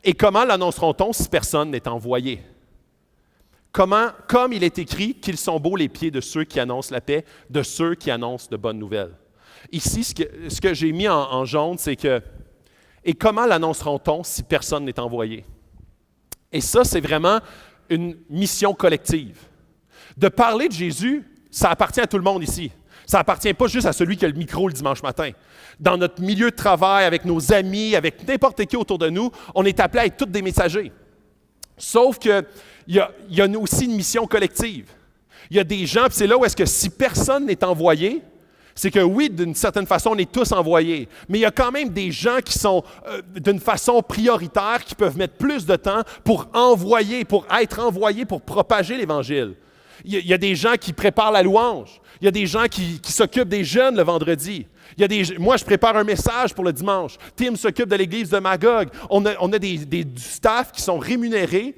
Et comment l'annonceront-on si personne n'est envoyé? Comme il est écrit qu'ils sont beaux les pieds de ceux qui annoncent la paix, de ceux qui annoncent de bonnes nouvelles. Ici, ce que j'ai mis en jaune, c'est que et comment l'annonceront-on si personne n'est envoyé? Et ça, c'est vraiment une mission collective. De parler de Jésus, ça appartient à tout le monde ici. Ça appartient pas juste à celui qui a le micro le dimanche matin. Dans notre milieu de travail, avec nos amis, avec n'importe qui autour de nous, on est appelé à être tous des messagers. Sauf qu'il y a aussi une mission collective. Il y a des gens, puis c'est là où est-ce que si personne n'est envoyé, c'est que oui, d'une certaine façon, on est tous envoyés. Mais il y a quand même des gens qui sont d'une façon prioritaire, qui peuvent mettre plus de temps pour être envoyés, pour propager l'Évangile. Il y a des gens qui préparent la louange. Il y a des gens qui s'occupent des jeunes le vendredi. Moi, je prépare un message pour le dimanche. Tim s'occupe de l'église de Magog. On a du staff qui sont rémunérés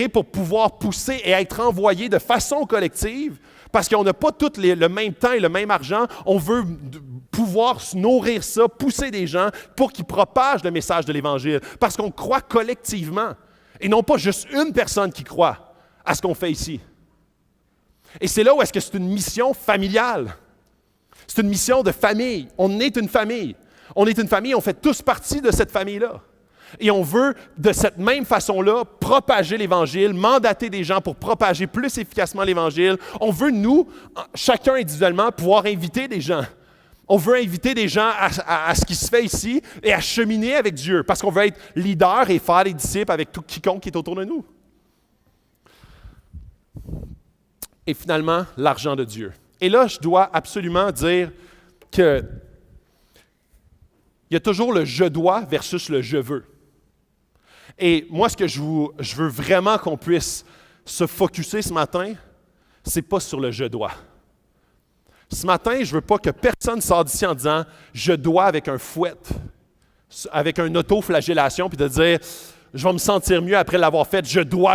pour pouvoir pousser et être envoyés de façon collective parce qu'on n'a pas tous le même temps et le même argent. On veut pouvoir nourrir ça, pousser des gens pour qu'ils propagent le message de l'Évangile parce qu'on croit collectivement et non pas juste une personne qui croit à ce qu'on fait ici. Et c'est là où est-ce que c'est une mission familiale. C'est une mission de famille. On est une famille. On est une famille, on fait tous partie de cette famille-là. Et on veut, de cette même façon-là, propager l'Évangile, mandater des gens pour propager plus efficacement l'Évangile. On veut, nous, chacun individuellement, pouvoir inviter des gens. On veut inviter des gens à ce qui se fait ici et à cheminer avec Dieu, parce qu'on veut être leader et faire des disciples avec tout quiconque qui est autour de nous. Et finalement, l'argent de Dieu. Et là, je dois absolument dire que il y a toujours le « je dois » versus le « je veux ». Et moi, ce que je veux vraiment qu'on puisse se focusser ce matin, c'est pas sur le « je dois ». Ce matin, je veux pas que personne sorte d'ici en disant « je dois » avec un fouet, avec une auto-flagellation, puis de dire « je vais me sentir mieux après l'avoir fait, je dois »,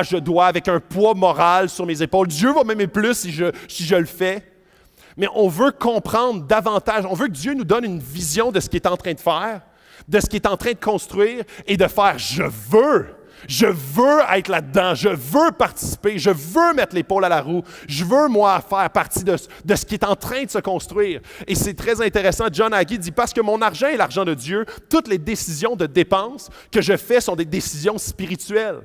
avec un poids moral sur mes épaules. Dieu va m'aimer plus si je le fais. Mais on veut comprendre davantage, on veut que Dieu nous donne une vision de ce qu'il est en train de faire, de ce qu'il est en train de construire et de faire « je veux être là-dedans, je veux participer, je veux mettre l'épaule à la roue, je veux, moi, faire partie de ce qui est en train de se construire. » Et c'est très intéressant, John Hagee dit « Parce que mon argent est l'argent de Dieu, toutes les décisions de dépenses que je fais sont des décisions spirituelles. »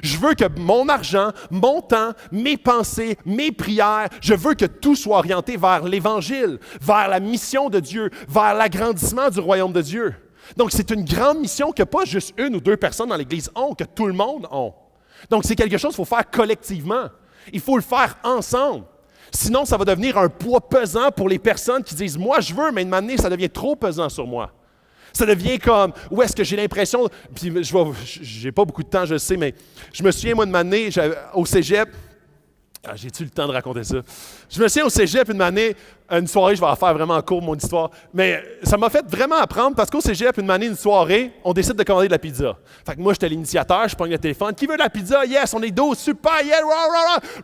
Je veux que mon argent, mon temps, mes pensées, mes prières, je veux que tout soit orienté vers l'Évangile, vers la mission de Dieu, vers l'agrandissement du royaume de Dieu. Donc, c'est une grande mission que pas juste une ou deux personnes dans l'Église ont, que tout le monde a. Donc, c'est quelque chose qu'il faut faire collectivement. Il faut le faire ensemble. Sinon, ça va devenir un poids pesant pour les personnes qui disent « Moi, je veux, mais de m'amener, ça devient trop pesant sur moi. » Ça devient comme, où est-ce que j'ai l'impression, puis j'ai pas beaucoup de temps, je le sais, mais je me souviens, moi, de m'année, au cégep, j'ai-tu le temps de raconter ça? Je me souviens au cégep, une soirée, je vais en faire vraiment court, mon histoire, mais ça m'a fait vraiment apprendre, parce qu'au cégep, une soirée, on décide de commander de la pizza. Fait que moi, j'étais l'initiateur, je prends le téléphone, qui veut de la pizza? Yes, on est 12, super, yeah,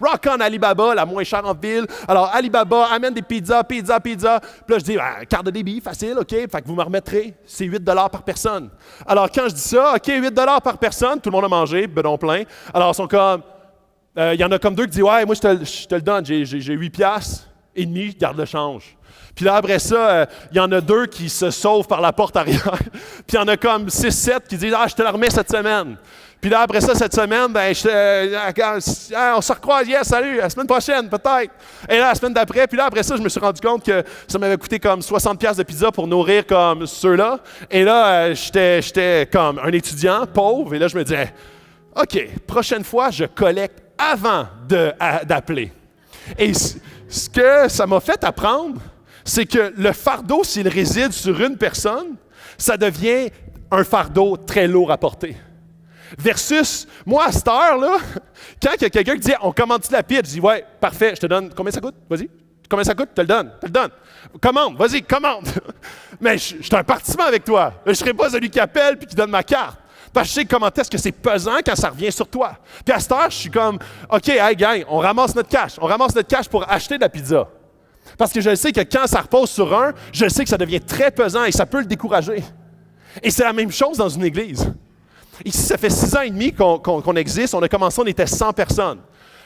rock on Alibaba, la moins chère en ville. Alors, Alibaba amène des pizzas. Puis là, je dis, carte de débit, facile, OK, fait que vous me remettrez, c'est 8 $ par personne. Alors, quand je dis ça, OK, 8 $ par personne, tout le monde a mangé, bedon plein. Alors, ils sont comme, il y en a comme deux qui disent, ouais, moi, je te le donne, j'ai 8 piastres et demi, garde le change. Puis là, après ça, il y en a deux qui se sauvent par la porte arrière. Puis il y en a comme 6-7 qui disent, je te la remets cette semaine. Puis là, après ça, cette semaine, on se recroise, yes, salut, la semaine prochaine, peut-être. Et là, la semaine d'après, puis là, après ça, je me suis rendu compte que ça m'avait coûté comme 60 piastres de pizza pour nourrir comme ceux-là. Et là, j'étais comme un étudiant pauvre. Et là, je me disais, OK, prochaine fois, je collecte avant d'appeler. Et ce que ça m'a fait apprendre, c'est que le fardeau, s'il réside sur une personne, ça devient un fardeau très lourd à porter. Versus, moi, à cette heure-là, quand il y a quelqu'un qui dit « On commande-tu la pizza? » Je dis « Ouais, parfait, je te donne. Combien ça coûte? Vas-y. Combien ça coûte? Je te le donne. Commande, vas-y, commande. » Mais je suis un participant avec toi. Je ne serai pas celui qui appelle et qui donne ma carte. Parce que je sais comment est-ce que c'est pesant quand ça revient sur toi. Puis à cette heure, je suis comme « OK, hey gang, on ramasse notre cash. On ramasse notre cash pour acheter de la pizza. » Parce que je sais que quand ça repose sur un, je sais que ça devient très pesant et ça peut le décourager. Et c'est la même chose dans une église. Ici, ça fait 6 ans et demi qu'on existe. On a commencé, on était 100 personnes.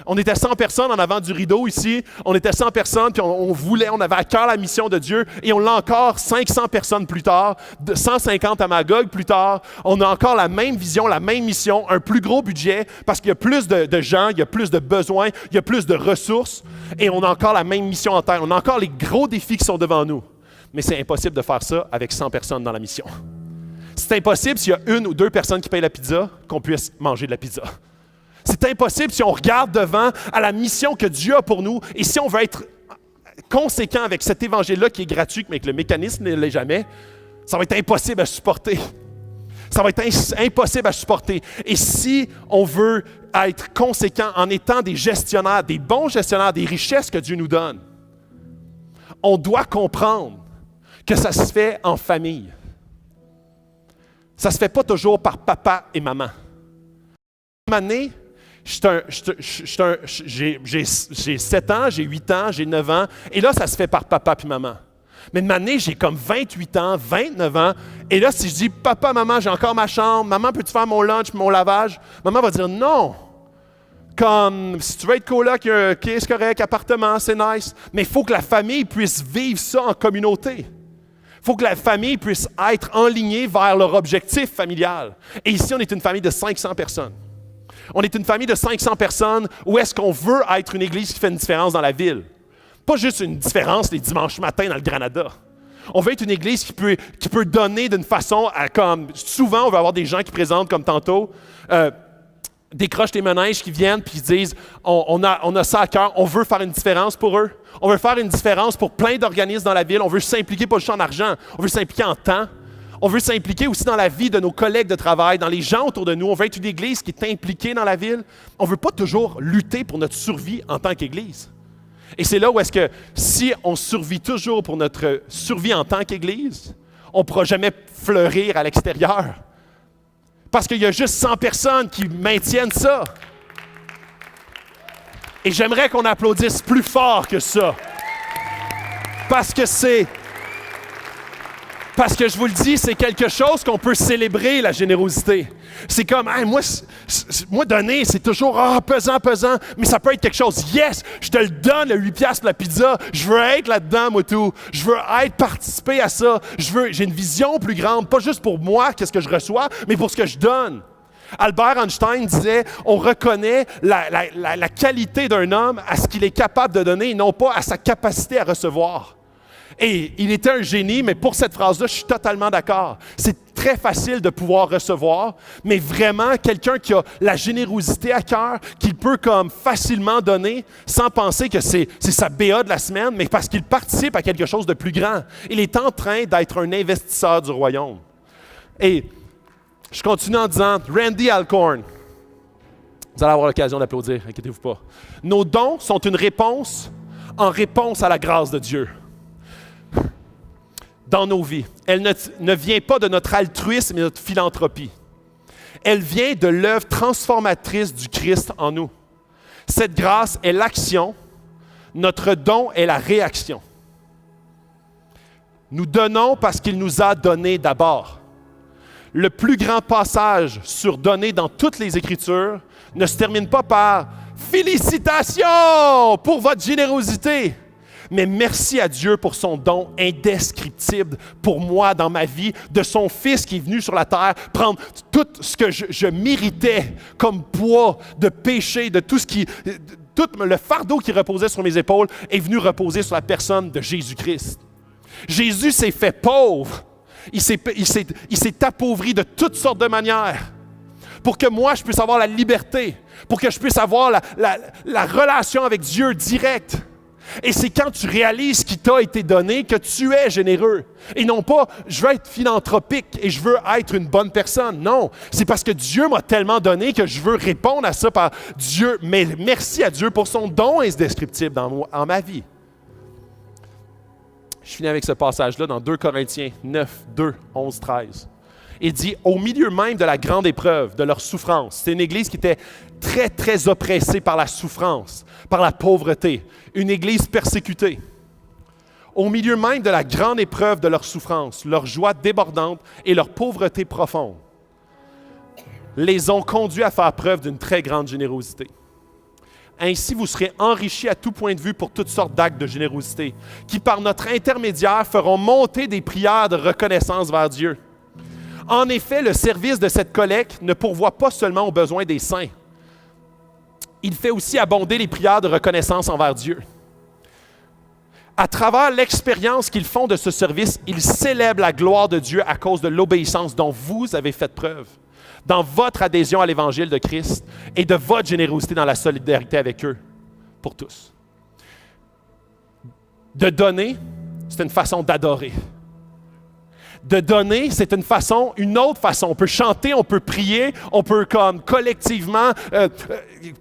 On était 100 personnes en avant du rideau ici. On était 100 personnes, puis on avait à cœur la mission de Dieu. Et on l'a encore 500 personnes plus tard, 150 à Magog plus tard. On a encore la même vision, la même mission, un plus gros budget, parce qu'il y a plus de gens, il y a plus de besoins, il y a plus de ressources. Et on a encore la même mission en terre. On a encore les gros défis qui sont devant nous. Mais c'est impossible de faire ça avec 100 personnes dans la mission. C'est impossible s'il y a une ou deux personnes qui payent la pizza, qu'on puisse manger de la pizza. C'est impossible si on regarde devant à la mission que Dieu a pour nous et si on veut être conséquent avec cet évangile-là qui est gratuit, mais que le mécanisme ne l'est jamais, ça va être impossible à supporter. Ça va être impossible à supporter. Et si on veut être conséquent en étant des gestionnaires, des bons gestionnaires des richesses que Dieu nous donne, on doit comprendre que ça se fait en famille. Ça ne se fait pas toujours par papa et maman. Une année, j'ai 7 ans, j'ai 8 ans, j'ai 9 ans, et là, ça se fait par papa et maman. Mais une année, j'ai comme 28 ans, 29 ans, et là, si je dis, papa, maman, j'ai encore ma chambre, maman, peux-tu faire mon lunch, mon lavage? Maman va dire non. Comme, si tu veux être coloc, OK, c'est correct, appartement, c'est nice. Mais il faut que la famille puisse vivre ça en communauté. Il faut que la famille puisse être enlignée vers leur objectif familial. Et ici, on est une famille de 500 personnes. On est une famille de 500 personnes où est-ce qu'on veut être une église qui fait une différence dans la ville. Pas juste une différence les dimanches matins dans le Granada. On veut être une église qui peut donner d'une façon comme souvent, on veut avoir des gens qui présentent comme tantôt, décrochent les manèges qui viennent puis qui disent on a ça à cœur, on veut faire une différence pour eux. On veut faire une différence pour plein d'organismes dans la ville. On veut s'impliquer pas juste en argent, on veut s'impliquer en temps. On veut s'impliquer aussi dans la vie de nos collègues de travail, dans les gens autour de nous. On veut être une église qui est impliquée dans la ville. On ne veut pas toujours lutter pour notre survie en tant qu'église. Et c'est là où est-ce que si on survit toujours pour notre survie en tant qu'église, on ne pourra jamais fleurir à l'extérieur. Parce qu'il y a juste 100 personnes qui maintiennent ça. Et j'aimerais qu'on applaudisse plus fort que ça. Parce que je vous le dis, c'est quelque chose qu'on peut célébrer, la générosité. C'est comme, hey, moi donner, c'est toujours pesant, mais ça peut être quelque chose. Yes, je te le donne, le 8$ pour la pizza. Je veux être là-dedans, moi tout. Je veux participer à ça. J'ai une vision plus grande, pas juste pour moi, qu'est-ce que je reçois, mais pour ce que je donne. Albert Einstein disait, on reconnaît la qualité d'un homme à ce qu'il est capable de donner et non pas à sa capacité à recevoir. Et il était un génie, mais pour cette phrase-là, je suis totalement d'accord. C'est très facile de pouvoir recevoir, mais vraiment, quelqu'un qui a la générosité à cœur, qu'il peut comme facilement donner, sans penser que c'est sa BA de la semaine, mais parce qu'il participe à quelque chose de plus grand. Il est en train d'être un investisseur du royaume. Et je continue en disant, Randy Alcorn, vous allez avoir l'occasion d'applaudir, inquiétez-vous pas. Nos dons sont une réponse en réponse à la grâce de Dieu. Dans nos vies. Elle ne vient pas de notre altruisme et de notre philanthropie. Elle vient de l'œuvre transformatrice du Christ en nous. Cette grâce est l'action, notre don est la réaction. Nous donnons parce qu'il nous a donné d'abord. Le plus grand passage sur donner dans toutes les Écritures ne se termine pas par « Félicitations pour votre générosité ». Mais merci à Dieu pour son don indescriptible pour moi dans ma vie, de son Fils qui est venu sur la terre, prendre tout ce que je méritais comme poids de péché, de tout le fardeau qui reposait sur mes épaules est venu reposer sur la personne de Jésus-Christ. Jésus s'est fait pauvre. Il s'est appauvri de toutes sortes de manières pour que moi, je puisse avoir la liberté, pour que je puisse avoir la relation avec Dieu directe. Et c'est quand tu réalises ce qui t'a été donné que tu es généreux. Et non pas, je veux être philanthropique et je veux être une bonne personne. Non, c'est parce que Dieu m'a tellement donné que je veux répondre à ça par Dieu. Mais merci à Dieu pour son don indescriptible dans ma vie. Je finis avec ce passage-là dans 2 Corinthiens 9, 2, 11, 13. Il dit, au milieu même de la grande épreuve, de leur souffrance. C'est une église qui était très, très oppressée par la souffrance, par la pauvreté. Une église persécutée. Au milieu même de la grande épreuve de leur souffrance, leur joie débordante et leur pauvreté profonde, les ont conduits à faire preuve d'une très grande générosité. Ainsi, vous serez enrichis à tout point de vue pour toutes sortes d'actes de générosité, qui par notre intermédiaire feront monter des prières de reconnaissance vers Dieu. En effet, le service de cette collecte ne pourvoit pas seulement aux besoins des saints. Il fait aussi abonder les prières de reconnaissance envers Dieu. À travers l'expérience qu'ils font de ce service, ils célèbrent la gloire de Dieu à cause de l'obéissance dont vous avez fait preuve, dans votre adhésion à l'Évangile de Christ et de votre générosité dans la solidarité avec eux, pour tous. De donner, c'est une façon d'adorer. de donner, c'est une autre façon. On peut chanter, on peut prier, on peut comme collectivement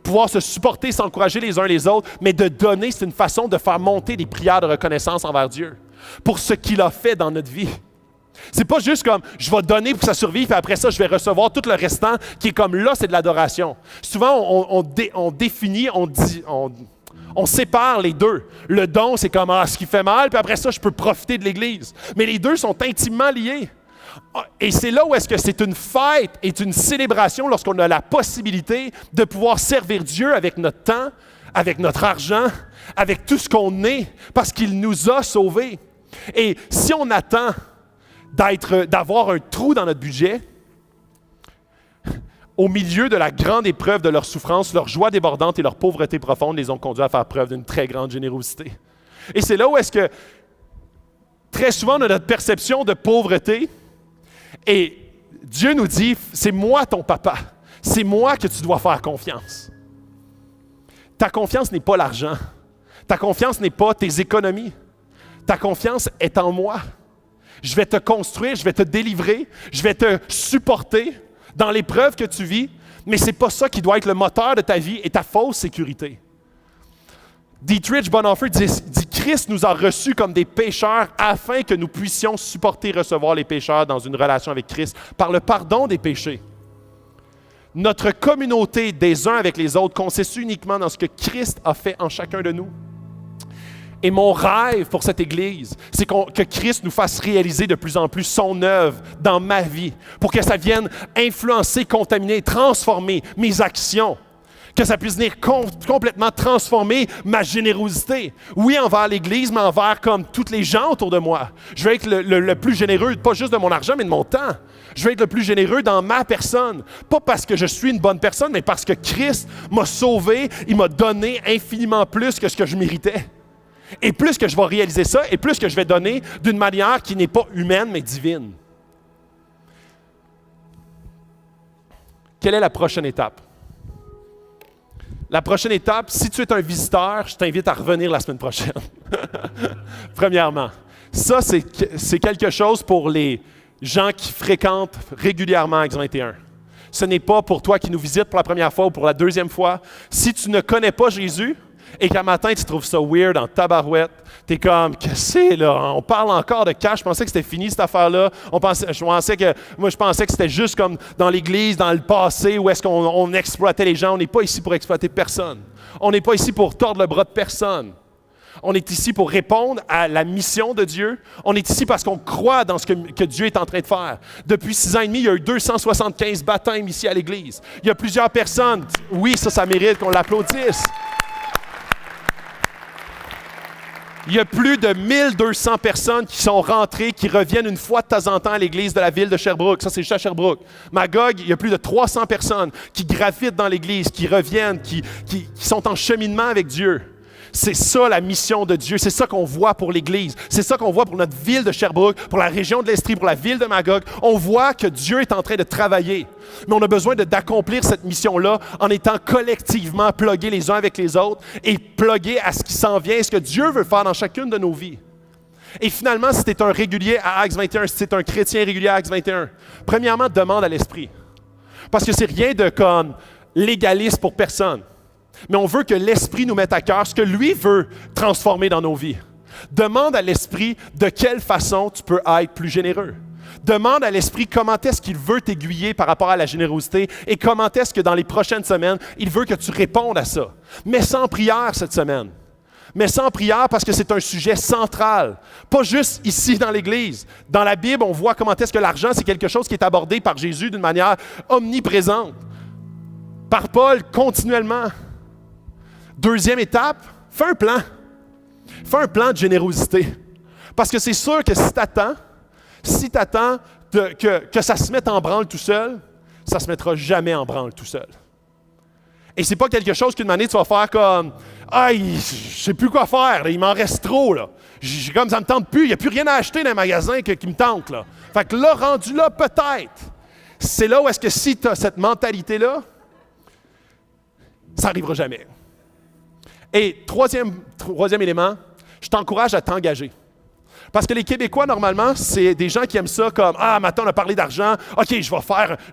pouvoir se supporter, s'encourager les uns les autres, mais de donner, c'est une façon de faire monter des prières de reconnaissance envers Dieu pour ce qu'il a fait dans notre vie. C'est pas juste comme je vais donner pour que ça survive, et après ça, je vais recevoir tout le restant qui est comme là, c'est de l'adoration. Souvent, on définit, on sépare les deux. Le don, c'est comme ce qui fait mal, puis après ça, je peux profiter de l'Église. Mais les deux sont intimement liés. Et c'est là où est-ce que c'est une fête et une célébration lorsqu'on a la possibilité de pouvoir servir Dieu avec notre temps, avec notre argent, avec tout ce qu'on est, parce qu'il nous a sauvés. Et si on attend d'avoir un trou dans notre budget, au milieu de la grande épreuve de leur souffrance, leur joie débordante et leur pauvreté profonde les ont conduits à faire preuve d'une très grande générosité. Et c'est là où est-ce que très souvent on a notre perception de pauvreté et Dieu nous dit, c'est moi ton papa, c'est moi que tu dois faire confiance. Ta confiance n'est pas l'argent, ta confiance n'est pas tes économies, ta confiance est en moi. Je vais te construire, je vais te délivrer, je vais te supporter dans l'épreuve que tu vis, mais ce n'est pas ça qui doit être le moteur de ta vie et ta fausse sécurité. Dietrich Bonhoeffer dit Christ nous a reçus comme des pécheurs afin que nous puissions supporter et recevoir les pécheurs dans une relation avec Christ par le pardon des péchés. Notre communauté des uns avec les autres consiste uniquement dans ce que Christ a fait en chacun de nous. Et mon rêve pour cette Église, c'est que Christ nous fasse réaliser de plus en plus son œuvre dans ma vie, pour que ça vienne influencer, contaminer, transformer mes actions, que ça puisse venir complètement transformer ma générosité. Oui, envers l'Église, mais envers comme tous les gens autour de moi. Je veux être le plus généreux, pas juste de mon argent, mais de mon temps. Je veux être le plus généreux dans ma personne. Pas parce que je suis une bonne personne, mais parce que Christ m'a sauvé, il m'a donné infiniment plus que ce que je méritais. Et plus que je vais réaliser ça, et plus que je vais donner d'une manière qui n'est pas humaine, mais divine. Quelle est la prochaine étape? La prochaine étape, si tu es un visiteur, je t'invite à revenir la semaine prochaine. Premièrement, ça, c'est quelque chose pour les gens qui fréquentent régulièrement Acts 21. Ce n'est pas pour toi qui nous visites pour la première fois ou pour la deuxième fois. Si tu ne connais pas Jésus, et qu'un matin, tu trouves ça weird en tabarouette, t'es comme, qu'est-ce que c'est là? On parle encore de cash, je pensais que c'était fini cette affaire-là. Je pensais que c'était juste comme dans l'Église, dans le passé, où est-ce qu'on exploitait les gens. On n'est pas ici pour exploiter personne. On n'est pas ici pour tordre le bras de personne. On est ici pour répondre à la mission de Dieu. On est ici parce qu'on croit dans ce que Dieu est en train de faire. Depuis 6 ans et demi, il y a eu 275 baptêmes ici à l'Église. Il y a plusieurs personnes. Oui, ça mérite qu'on l'applaudisse. Il y a plus de 1200 personnes qui sont rentrées, qui reviennent une fois de temps en temps à l'église de la ville de Sherbrooke. Ça, c'est juste à Sherbrooke. Magog, il y a plus de 300 personnes qui gravitent dans l'église, qui reviennent, qui sont en cheminement avec Dieu. C'est ça la mission de Dieu. C'est ça qu'on voit pour l'Église. C'est ça qu'on voit pour notre ville de Sherbrooke, pour la région de l'Estrie, pour la ville de Magog. On voit que Dieu est en train de travailler. Mais on a besoin d'accomplir cette mission-là en étant collectivement plugués les uns avec les autres et plugués à ce qui s'en vient, ce que Dieu veut faire dans chacune de nos vies. Et finalement, si tu es un régulier à Acts 21, si tu es un chrétien régulier à Acts 21, premièrement, demande à l'Esprit. Parce que c'est rien de comme légaliste pour personne. Mais on veut que l'Esprit nous mette à cœur ce que lui veut transformer dans nos vies. Demande à l'Esprit de quelle façon tu peux être plus généreux. Demande à l'Esprit comment est-ce qu'il veut t'aiguiller par rapport à la générosité et comment est-ce que dans les prochaines semaines, il veut que tu répondes à ça. Mets ça en prière cette semaine. Mets ça en prière parce que c'est un sujet central. Pas juste ici dans l'Église. Dans la Bible, on voit comment est-ce que l'argent, c'est quelque chose qui est abordé par Jésus d'une manière omniprésente. Par Paul, continuellement. Deuxième étape, fais un plan. Fais un plan de générosité. Parce que c'est sûr que si tu attends que ça se mette en branle tout seul, ça ne se mettra jamais en branle tout seul. Et c'est pas quelque chose qu'une année tu vas faire comme « Ah, je ne sais plus quoi faire, là, il m'en reste trop. Là. Comme ça ne me tente plus, il n'y a plus rien à acheter dans les magasins qui me tente. Là. » Fait que là, rendu là, peut-être. C'est là où est-ce que si tu as cette mentalité-là, ça n'arrivera jamais. Et troisième élément, je t'encourage à t'engager. Parce que les Québécois, normalement, c'est des gens qui aiment ça comme « Ah, maintenant, on a parlé d'argent. OK, je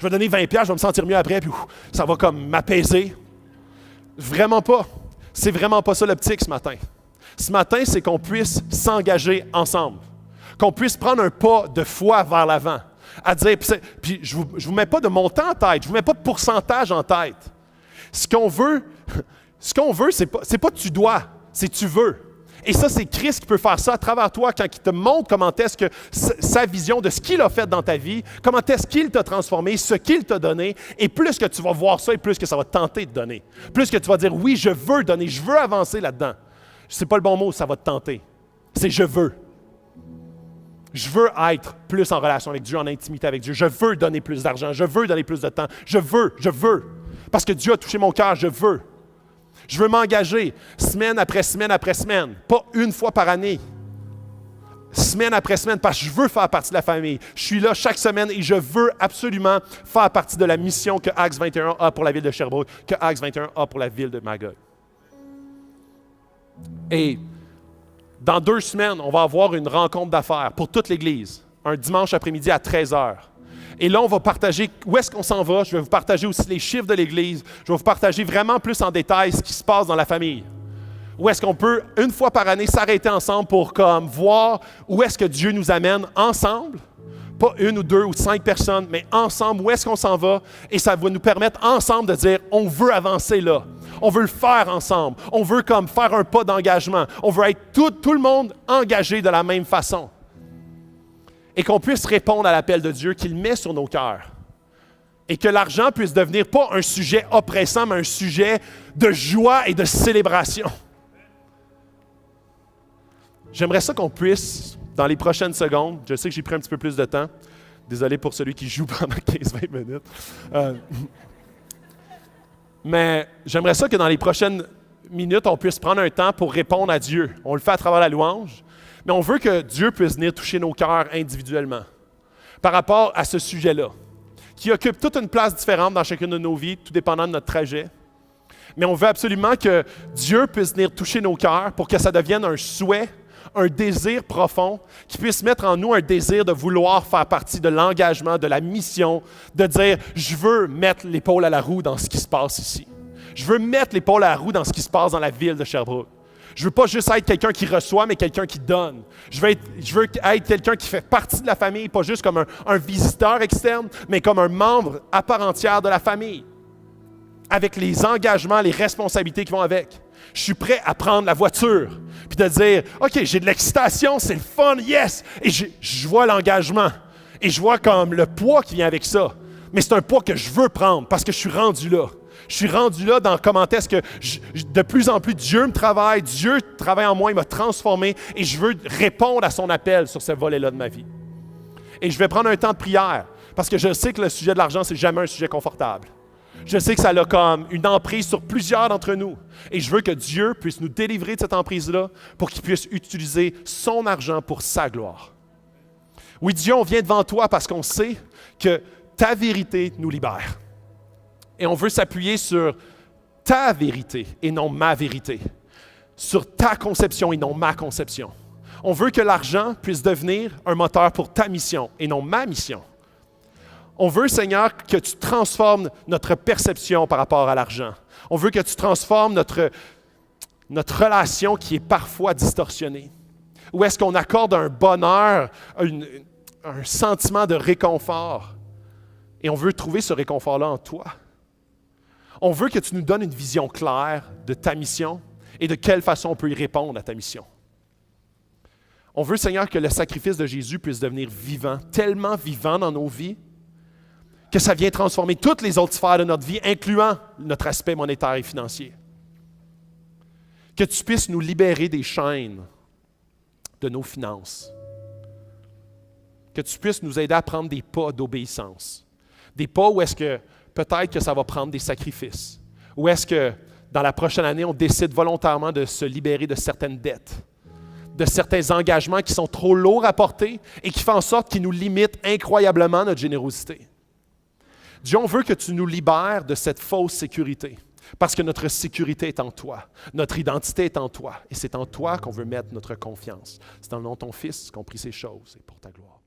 vais donner 20$, je vais me sentir mieux après, puis ça va comme m'apaiser. » Vraiment pas. C'est vraiment pas ça l'optique ce matin. Ce matin, c'est qu'on puisse s'engager ensemble. Qu'on puisse prendre un pas de foi vers l'avant. À dire, puis je vous mets pas de montant en tête, je vous mets pas de pourcentage en tête. Ce qu'on veut, c'est pas tu dois, c'est tu veux. Et ça, c'est Christ qui peut faire ça à travers toi quand il te montre comment est-ce que sa vision de ce qu'il a fait dans ta vie, comment est-ce qu'il t'a transformé, ce qu'il t'a donné, et plus que tu vas voir ça, et plus que ça va te tenter de donner. Plus que tu vas dire, oui, je veux donner, je veux avancer là-dedans. C'est pas le bon mot, ça va te tenter. C'est je veux. Je veux être plus en relation avec Dieu, en intimité avec Dieu. Je veux donner plus d'argent, je veux donner plus de temps. Je veux. Parce que Dieu a touché mon cœur, je veux. Je veux m'engager semaine après semaine après semaine, pas une fois par année. Semaine après semaine, parce que je veux faire partie de la famille. Je suis là chaque semaine et je veux absolument faire partie de la mission que Acts 21 a pour la ville de Sherbrooke, que Acts 21 a pour la ville de Magog. Et dans 2 semaines, on va avoir une rencontre d'affaires pour toute l'Église, un dimanche après-midi à 13h. Et là, on va partager où est-ce qu'on s'en va. Je vais vous partager aussi les chiffres de l'Église. Je vais vous partager vraiment plus en détail ce qui se passe dans la famille. Où est-ce qu'on peut, une fois par année, s'arrêter ensemble pour comme, voir où est-ce que Dieu nous amène ensemble. Pas 1 ou 2 ou 5 personnes, mais ensemble, où est-ce qu'on s'en va. Et ça va nous permettre ensemble de dire, on veut avancer là. On veut le faire ensemble. On veut comme faire un pas d'engagement. On veut être tout le monde engagé de la même façon. Et qu'on puisse répondre à l'appel de Dieu qu'il met sur nos cœurs. Et que l'argent puisse devenir pas un sujet oppressant, mais un sujet de joie et de célébration. J'aimerais ça qu'on puisse, dans les prochaines secondes, je sais que j'ai pris un petit peu plus de temps, désolé pour celui qui joue pendant 15-20 minutes, mais j'aimerais ça que dans les prochaines minutes, on puisse prendre un temps pour répondre à Dieu. On le fait à travers la louange, mais on veut que Dieu puisse venir toucher nos cœurs individuellement par rapport à ce sujet-là, qui occupe toute une place différente dans chacune de nos vies, tout dépendant de notre trajet. Mais on veut absolument que Dieu puisse venir toucher nos cœurs pour que ça devienne un souhait, un désir profond, qui puisse mettre en nous un désir de vouloir faire partie de l'engagement, de la mission, de dire « Je veux mettre l'épaule à la roue dans ce qui se passe ici. Je veux mettre l'épaule à la roue dans ce qui se passe dans la ville de Sherbrooke. Je veux pas juste être quelqu'un qui reçoit, mais quelqu'un qui donne. Je veux être quelqu'un qui fait partie de la famille, pas juste comme un visiteur externe, mais comme un membre à part entière de la famille, avec les engagements, les responsabilités qui vont avec. Je suis prêt à prendre la voiture, puis de dire, OK, j'ai de l'excitation, c'est le fun, yes! Et je vois l'engagement, et je vois comme le poids qui vient avec ça. Mais c'est un poids que je veux prendre, parce que je suis rendu là. Je suis rendu là dans comment est-ce que de plus en plus Dieu me travaille, Dieu travaille en moi, il m'a transformé, et je veux répondre à son appel sur ce volet-là de ma vie. Et je vais prendre un temps de prière, parce que je sais que le sujet de l'argent, c'est jamais un sujet confortable. Je sais que ça a comme une emprise sur plusieurs d'entre nous. Et je veux que Dieu puisse nous délivrer de cette emprise-là pour qu'il puisse utiliser son argent pour sa gloire. Oui, Dieu, on vient devant toi parce qu'on sait que ta vérité nous libère. Et on veut s'appuyer sur ta vérité et non ma vérité. Sur ta conception et non ma conception. On veut que l'argent puisse devenir un moteur pour ta mission et non ma mission. On veut, Seigneur, que tu transformes notre perception par rapport à l'argent. On veut que tu transformes notre relation qui est parfois distorsionnée. Où est-ce qu'on accorde un bonheur, un sentiment de réconfort. Et on veut trouver ce réconfort-là en toi. On veut que tu nous donnes une vision claire de ta mission et de quelle façon on peut y répondre à ta mission. On veut, Seigneur, que le sacrifice de Jésus puisse devenir vivant, tellement vivant dans nos vies, que ça vient transformer toutes les autres sphères de notre vie, incluant notre aspect monétaire et financier. Que tu puisses nous libérer des chaînes de nos finances. Que tu puisses nous aider à prendre des pas d'obéissance. Des pas où est-ce que peut-être que ça va prendre des sacrifices. Où est-ce que dans la prochaine année, on décide volontairement de se libérer de certaines dettes, de certains engagements qui sont trop lourds à porter et qui font en sorte qu'ils nous limitent incroyablement notre générosité. Dieu, on veut que tu nous libères de cette fausse sécurité. Parce que notre sécurité est en toi, notre identité est en toi, et c'est en toi qu'on veut mettre notre confiance. C'est dans le nom de ton Fils qu'on prie ces choses, et pour ta gloire.